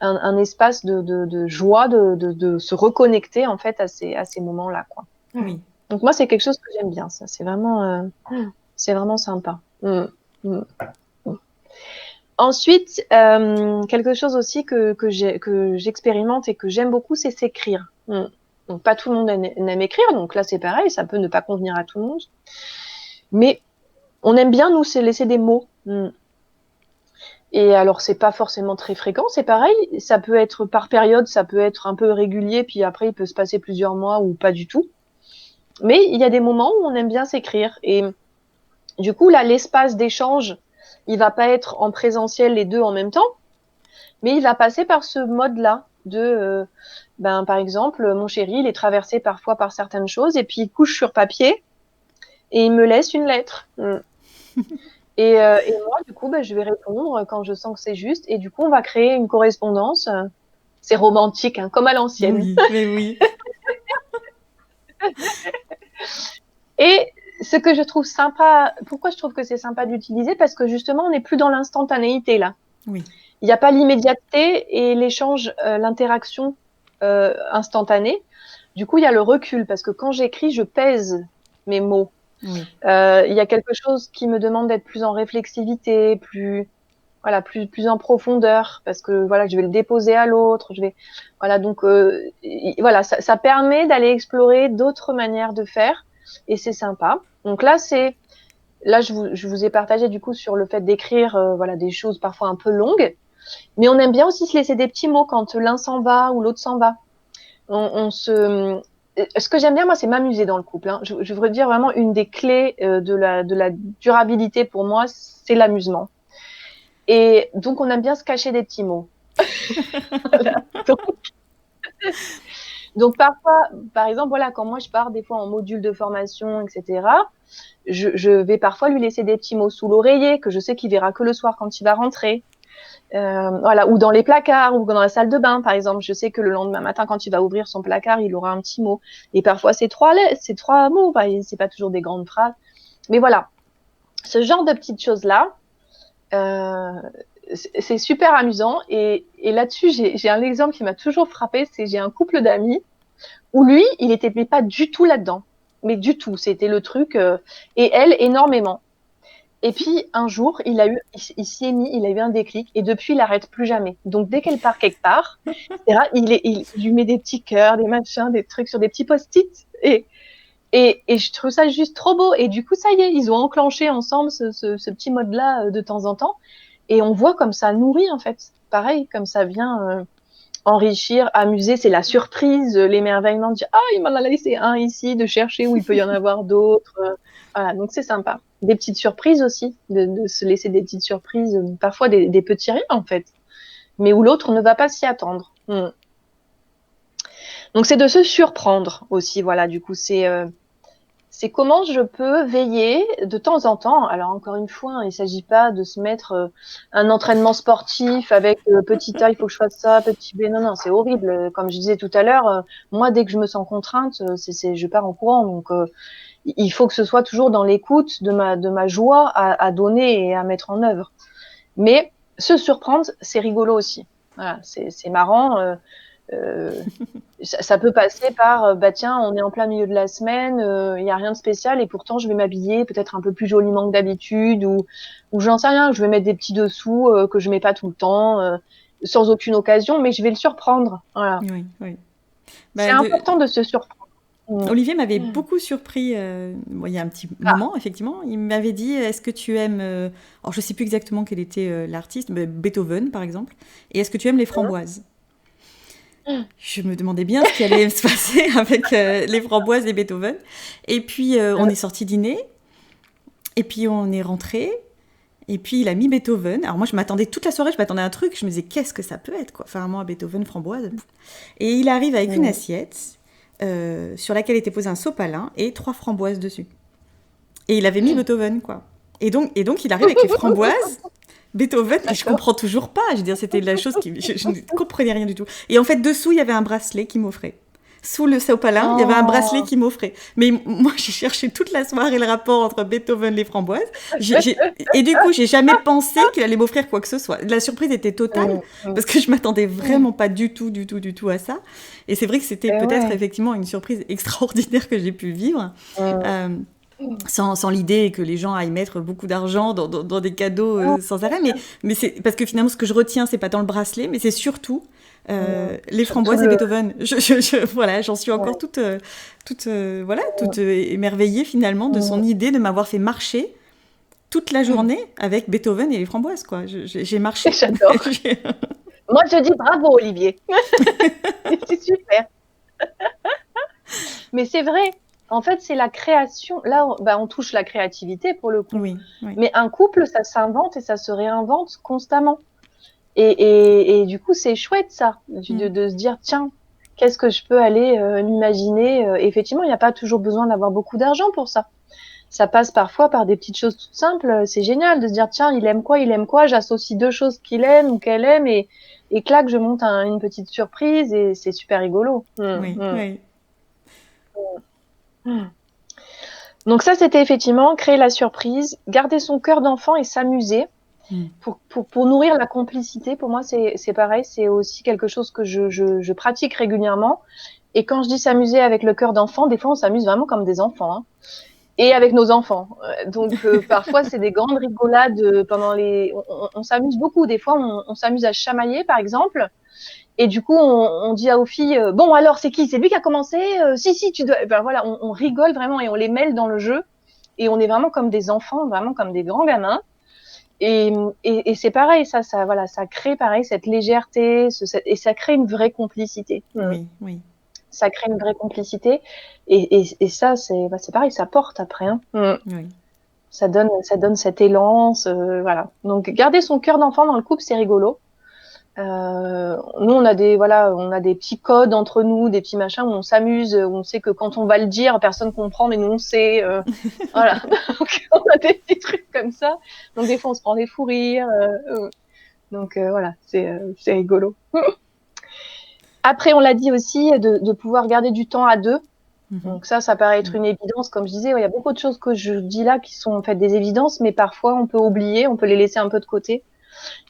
un espace de joie, de se reconnecter en fait à ces moments-là, quoi. Oui. Donc moi, c'est quelque chose que j'aime bien, ça. C'est vraiment sympa. Mm. Ensuite, quelque chose aussi que j'expérimente et que j'aime beaucoup, c'est s'écrire. Donc pas tout le monde n'aime écrire, donc là c'est pareil, ça peut ne pas convenir à tout le monde. Mais on aime bien nous c'est laisser des mots. Et alors c'est pas forcément très fréquent, c'est pareil, ça peut être par période, ça peut être un peu régulier, puis après il peut se passer plusieurs mois ou pas du tout. Mais il y a des moments où on aime bien s'écrire et du coup là l'espace d'échange, il va pas être en présentiel les deux en même temps, mais il va passer par ce mode-là de par exemple, mon chéri, il est traversé parfois par certaines choses et puis il couche sur papier et il me laisse une lettre. Et moi, du coup, je vais répondre quand je sens que c'est juste. Et du coup, on va créer une correspondance C'est romantique, hein, comme à l'ancienne. Oui, mais oui. Et ce que je trouve sympa, pourquoi je trouve que c'est sympa d'utiliser? Parce que justement, on n'est plus dans l'instantanéité là. Oui. Il n'y a pas l'immédiateté et l'échange, l'interaction instantanée. Du coup, il y a le recul parce que quand j'écris, je pèse mes mots. Oui. Il y a quelque chose qui me demande d'être plus en réflexivité, plus en profondeur parce que voilà, je vais le déposer à l'autre. Voilà, donc voilà, ça permet d'aller explorer d'autres manières de faire et c'est sympa. Donc là, je vous ai partagé du coup sur le fait d'écrire voilà des choses parfois un peu longues. Mais on aime bien aussi se laisser des petits mots quand l'un s'en va ou l'autre s'en va. Ce que j'aime bien, moi, c'est m'amuser dans le couple. Hein. Je voudrais dire vraiment une des clés de la durabilité pour moi, c'est l'amusement. Et donc, on aime bien se cacher des petits mots. Voilà. Donc, parfois, par exemple, voilà, quand moi je pars des fois en module de formation, etc., je vais parfois lui laisser des petits mots sous l'oreiller que je sais qu'il verra que le soir quand il va rentrer. Voilà, ou dans les placards, ou dans la salle de bain, par exemple. Je sais que le lendemain matin, quand il va ouvrir son placard, il aura un petit mot. Et parfois, c'est trois mots. C'est pas toujours des grandes phrases. Mais voilà, ce genre de petites choses-là, c'est super amusant. Et là-dessus, j'ai un exemple qui m'a toujours frappé. J'ai un couple d'amis où lui, il était pas du tout là-dedans. Mais du tout. C'était le truc. Et elle, énormément. Et puis, un jour, il s'y est mis, il a eu un déclic, et depuis, il n'arrête plus jamais. Donc, dès qu'elle part quelque part, etc., il lui met des petits cœurs, des machins, des trucs sur des petits post-it. Et je trouve ça juste trop beau. Et du coup, ça y est, ils ont enclenché ensemble ce petit mode-là de temps en temps. Et on voit comme ça nourrit, en fait. Pareil, comme ça vient enrichir, amuser. C'est la surprise, l'émerveillement de dire « Ah, il m'en a laissé un ici », de chercher où il peut y en avoir d'autres. Voilà, donc c'est sympa. Des petites surprises aussi, de se laisser des petites surprises, parfois des petits rires en fait, mais où l'autre ne va pas s'y attendre. Donc c'est de se surprendre aussi, voilà, du coup c'est comment je peux veiller de temps en temps. Alors encore une fois, il ne s'agit pas de se mettre un entraînement sportif avec petit A, il faut que je fasse ça, petit B. Non, c'est horrible. Comme je disais tout à l'heure, moi dès que je me sens contrainte, je pars en courant. Donc il faut que ce soit toujours dans l'écoute de ma joie à donner et à mettre en œuvre. Mais se surprendre, c'est rigolo aussi. Voilà, c'est marrant. Ça peut passer par bah tiens, on est en plein milieu de la semaine, il y a rien de spécial et pourtant je vais m'habiller peut-être un peu plus joliment que d'habitude ou j'en sais rien, je vais mettre des petits dessous que je mets pas tout le temps sans aucune occasion, mais je vais le surprendre. Voilà. Oui, oui. C'est important de se surprendre. Olivier m'avait beaucoup surpris il y a un petit moment, effectivement. Il m'avait dit, est-ce que tu aimes... alors, je ne sais plus exactement quel était l'artiste, mais Beethoven, par exemple. Et est-ce que tu aimes les framboises ? Je me demandais bien ce qui allait se passer avec les framboises et Beethoven. Et puis, on est sorti dîner. Et puis, on est rentré. Et puis, il a mis Beethoven. Alors, moi, je m'attendais toute la soirée, je m'attendais à un truc. Je me disais, qu'est-ce que ça peut être, quoi ? Enfin, moi, Beethoven, framboise. Et il arrive avec une assiette... sur laquelle était posé un sopalin et 3 framboises dessus. Et il avait mis Beethoven, quoi. Et donc il arrive avec les framboises, Beethoven, et je comprends toujours pas. Je veux dire, c'était la chose qui... Je ne comprenais rien du tout. Et en fait, dessous, il y avait un bracelet qui m'offrait. Sous le sopalin, il y avait un bracelet qui m'offrait. Mais moi, j'ai cherché toute la soirée le rapport entre Beethoven et les framboises. Et du coup, j'ai jamais pensé qu'il allait m'offrir quoi que ce soit. La surprise était totale, parce que je m'attendais vraiment pas du tout à ça. Et c'est vrai que c'était peut-être effectivement une surprise extraordinaire que j'ai pu vivre. Sans l'idée que les gens aillent mettre beaucoup d'argent dans des cadeaux sans arrêt. Mais c'est parce que finalement, ce que je retiens, c'est pas dans le bracelet, mais c'est surtout les framboises et Beethoven. Voilà, j'en suis encore toute émerveillée finalement de son idée de m'avoir fait marcher toute la journée avec Beethoven et les framboises, quoi. J'ai marché. J'adore. Moi, je dis bravo, Olivier. C'est super. Mais c'est vrai. En fait, c'est la création. Là, on touche la créativité pour le coup. Oui. Mais un couple, ça s'invente et ça se réinvente constamment. Et du coup, c'est chouette ça, de se dire tiens, qu'est-ce que je peux aller m'imaginer. Effectivement, il n'y a pas toujours besoin d'avoir beaucoup d'argent pour ça. Ça passe parfois par des petites choses toutes simples. C'est génial de se dire tiens, il aime quoi, j'associe 2 choses qu'il aime ou qu'elle aime et et clac, je monte une petite surprise et c'est super rigolo. Oui, oui. Donc ça, c'était effectivement créer la surprise, garder son cœur d'enfant et s'amuser. Pour nourrir la complicité, pour moi, c'est pareil, c'est aussi quelque chose que je pratique régulièrement. Et quand je dis s'amuser avec le cœur d'enfant, des fois, on s'amuse vraiment comme des enfants, hein. Et avec nos enfants. Donc, parfois, c'est des grandes rigolades pendant on s'amuse beaucoup. Des fois, on s'amuse à chamailler, par exemple. Et du coup, on dit aux filles, bon, alors, c'est qui? C'est lui qui a commencé? Si, tu dois. Ben voilà, on rigole vraiment et on les mêle dans le jeu. Et on est vraiment comme des enfants, vraiment comme des grands gamins. Et c'est pareil, voilà, ça crée pareil cette légèreté, et ça crée une vraie complicité. Oui, oui. Ça crée une vraie complicité. Et ça, c'est pareil, ça porte après, hein. Oui. Ça donne cet élan, voilà. Donc, garder son cœur d'enfant dans le couple, c'est rigolo. Nous, on a des petits codes entre nous, des petits machins où on s'amuse, où on sait que quand on va le dire, personne comprend, mais nous on sait. Voilà. Donc, on a des petits trucs comme ça. Donc des fois, on se prend des fous rires. Donc voilà, c'est rigolo. Après, on l'a dit aussi, de pouvoir garder du temps à deux. Donc ça paraît être une évidence. Comme je disais, il y a beaucoup de choses que je dis là qui sont en fait des évidences, mais parfois on peut oublier, on peut les laisser un peu de côté.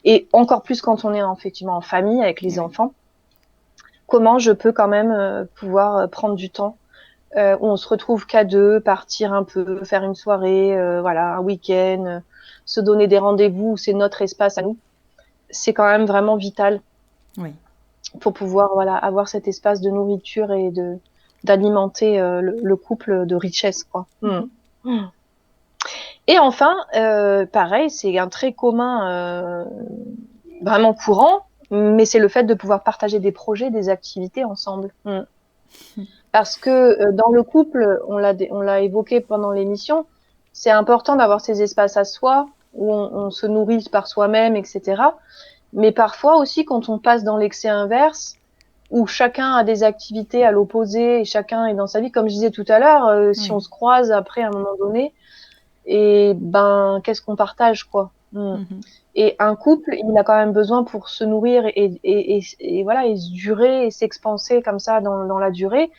Et encore plus quand on est effectivement en famille avec les enfants. Comment je peux quand même pouvoir prendre du temps où on se retrouve qu'à deux, partir un peu, faire une soirée, voilà, un week-end, se donner des rendez-vous, c'est notre espace à nous. C'est quand même vraiment vital pour pouvoir voilà, avoir cet espace de nourriture et d'alimenter le couple de richesse, quoi. Et enfin, pareil, c'est un trait commun vraiment courant, mais c'est le fait de pouvoir partager des projets, des activités ensemble. Parce que dans le couple, on l'a évoqué pendant l'émission, c'est important d'avoir ces espaces à soi où on se nourrit par soi-même, etc. Mais parfois aussi, quand on passe dans l'excès inverse, où chacun a des activités à l'opposé et chacun est dans sa vie, comme je disais tout à l'heure, si on se croise après à un moment donné, et ben qu'est-ce qu'on partage, quoi. Et un couple, il a quand même besoin pour se nourrir et voilà, et se durer et s'expanser comme ça dans la durée,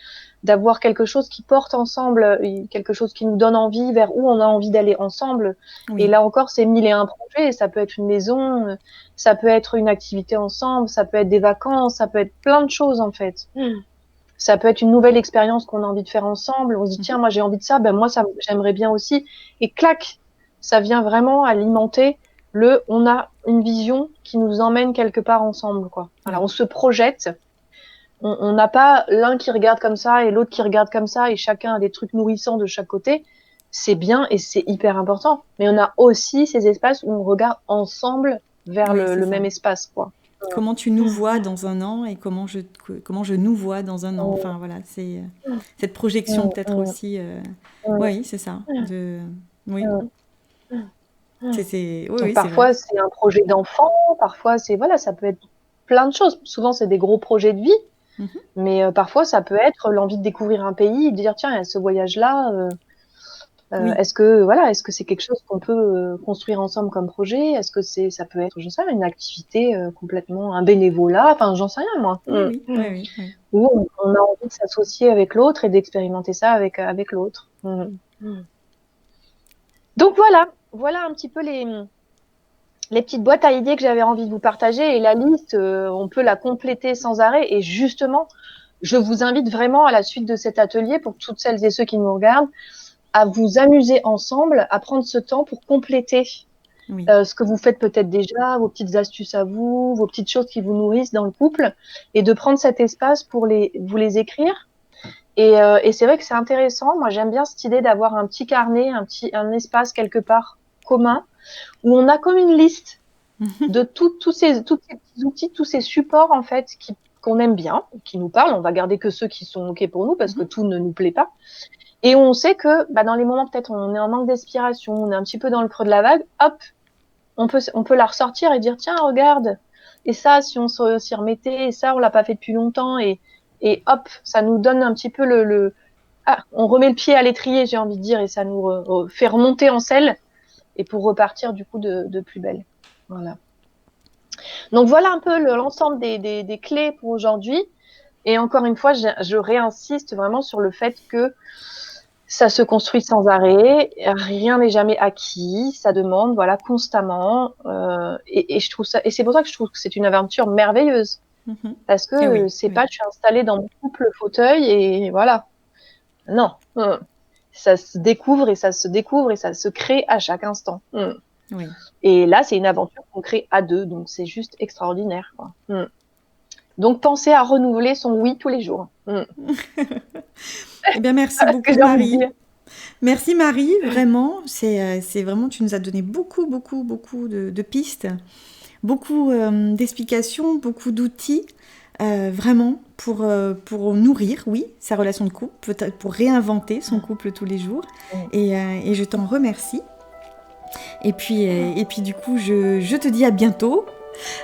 d'avoir quelque chose qui porte ensemble, quelque chose qui nous donne envie, vers où on a envie d'aller ensemble. Et là encore, c'est 1001 projets. Ça peut être une maison, ça peut être une activité ensemble, ça peut être des vacances, ça peut être plein de choses en fait. Ça peut être une nouvelle expérience qu'on a envie de faire ensemble. On se dit, tiens, moi j'ai envie de ça, ben moi j'aimerais bien aussi. Et clac, ça vient vraiment alimenter on a une vision qui nous emmène quelque part ensemble, quoi. Voilà, on se projette. On n'a pas l'un qui regarde comme ça et l'autre qui regarde comme ça et chacun a des trucs nourrissants de chaque côté. C'est bien et c'est hyper important. Mais on a aussi ces espaces où on regarde ensemble vers le même espace, quoi. Comment tu nous vois dans un an et comment je nous vois dans un an. Enfin voilà, c'est cette projection peut-être aussi. Oui, c'est ça. Oui. Donc parfois c'est un projet d'enfant, parfois c'est voilà, ça peut être plein de choses. Souvent c'est des gros projets de vie, mais parfois ça peut être l'envie de découvrir un pays, de dire tiens, il y a ce voyage-là. Est-ce que c'est quelque chose qu'on peut construire ensemble comme projet? Est-ce que ça peut être, je sais pas, une activité complètement, un bénévolat, enfin j'en sais rien moi. Oui. Où on a envie de s'associer avec l'autre et d'expérimenter ça avec l'autre. Donc voilà un petit peu les petites boîtes à idées que j'avais envie de vous partager, et la liste, on peut la compléter sans arrêt. Et justement, je vous invite vraiment à la suite de cet atelier, pour toutes celles et ceux qui nous regardent, à vous amuser ensemble, à prendre ce temps pour compléter ce que vous faites peut-être déjà, vos petites astuces à vous, vos petites choses qui vous nourrissent dans le couple, et de prendre cet espace pour vous les écrire. Et c'est vrai que c'est intéressant. Moi, j'aime bien cette idée d'avoir un petit carnet, un espace quelque part commun, où on a comme une liste de tous ces petits outils, tous ces supports en fait qu'on aime bien, qui nous parlent. On va garder que ceux qui sont ok pour nous, parce que tout ne nous plaît pas. Et on sait que dans les moments peut-être on est en manque d'inspiration, on est un petit peu dans le creux de la vague, hop, on peut la ressortir et dire tiens, regarde, et ça, si on s'y remettait, et ça, on l'a pas fait depuis longtemps, et hop, ça nous donne un petit peu on remet le pied à l'étrier, j'ai envie de dire, et ça nous fait remonter en selle, et pour repartir du coup de plus belle. Voilà. Donc voilà un peu l'ensemble des clés pour aujourd'hui. Et encore une fois, je réinsiste vraiment sur le fait que ça se construit sans arrêt, rien n'est jamais acquis, ça demande voilà constamment. Et je trouve ça, et c'est pour ça que je trouve que c'est une aventure merveilleuse parce Eh que oui, c'est oui, pas je suis installée dans mon couple fauteuil et voilà. Non, ça se découvre et ça se découvre et ça se crée à chaque instant. oui. Et là, c'est une aventure qu'on crée à deux, donc c'est juste extraordinaire, quoi. Donc, pensez à renouveler son oui tous les jours. Eh bien, merci Voilà ce que beaucoup, j'ai envie de Marie. dire. Merci, Marie, vraiment. C'est vraiment, tu nous as donné beaucoup, beaucoup, beaucoup de pistes, beaucoup d'explications, beaucoup d'outils, vraiment, pour nourrir, oui, sa relation de couple, peut-être pour réinventer son couple tous les jours. Et je t'en remercie. Et puis du coup, je te dis à bientôt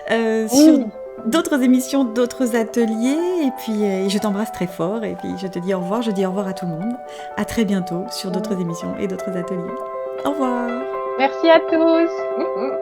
sur Oui, d'autres émissions, d'autres ateliers. Et puis je t'embrasse très fort. Et puis je te dis au revoir. Je dis au revoir à tout le monde. À très bientôt sur d'autres émissions et d'autres ateliers. Au revoir. merci à tous.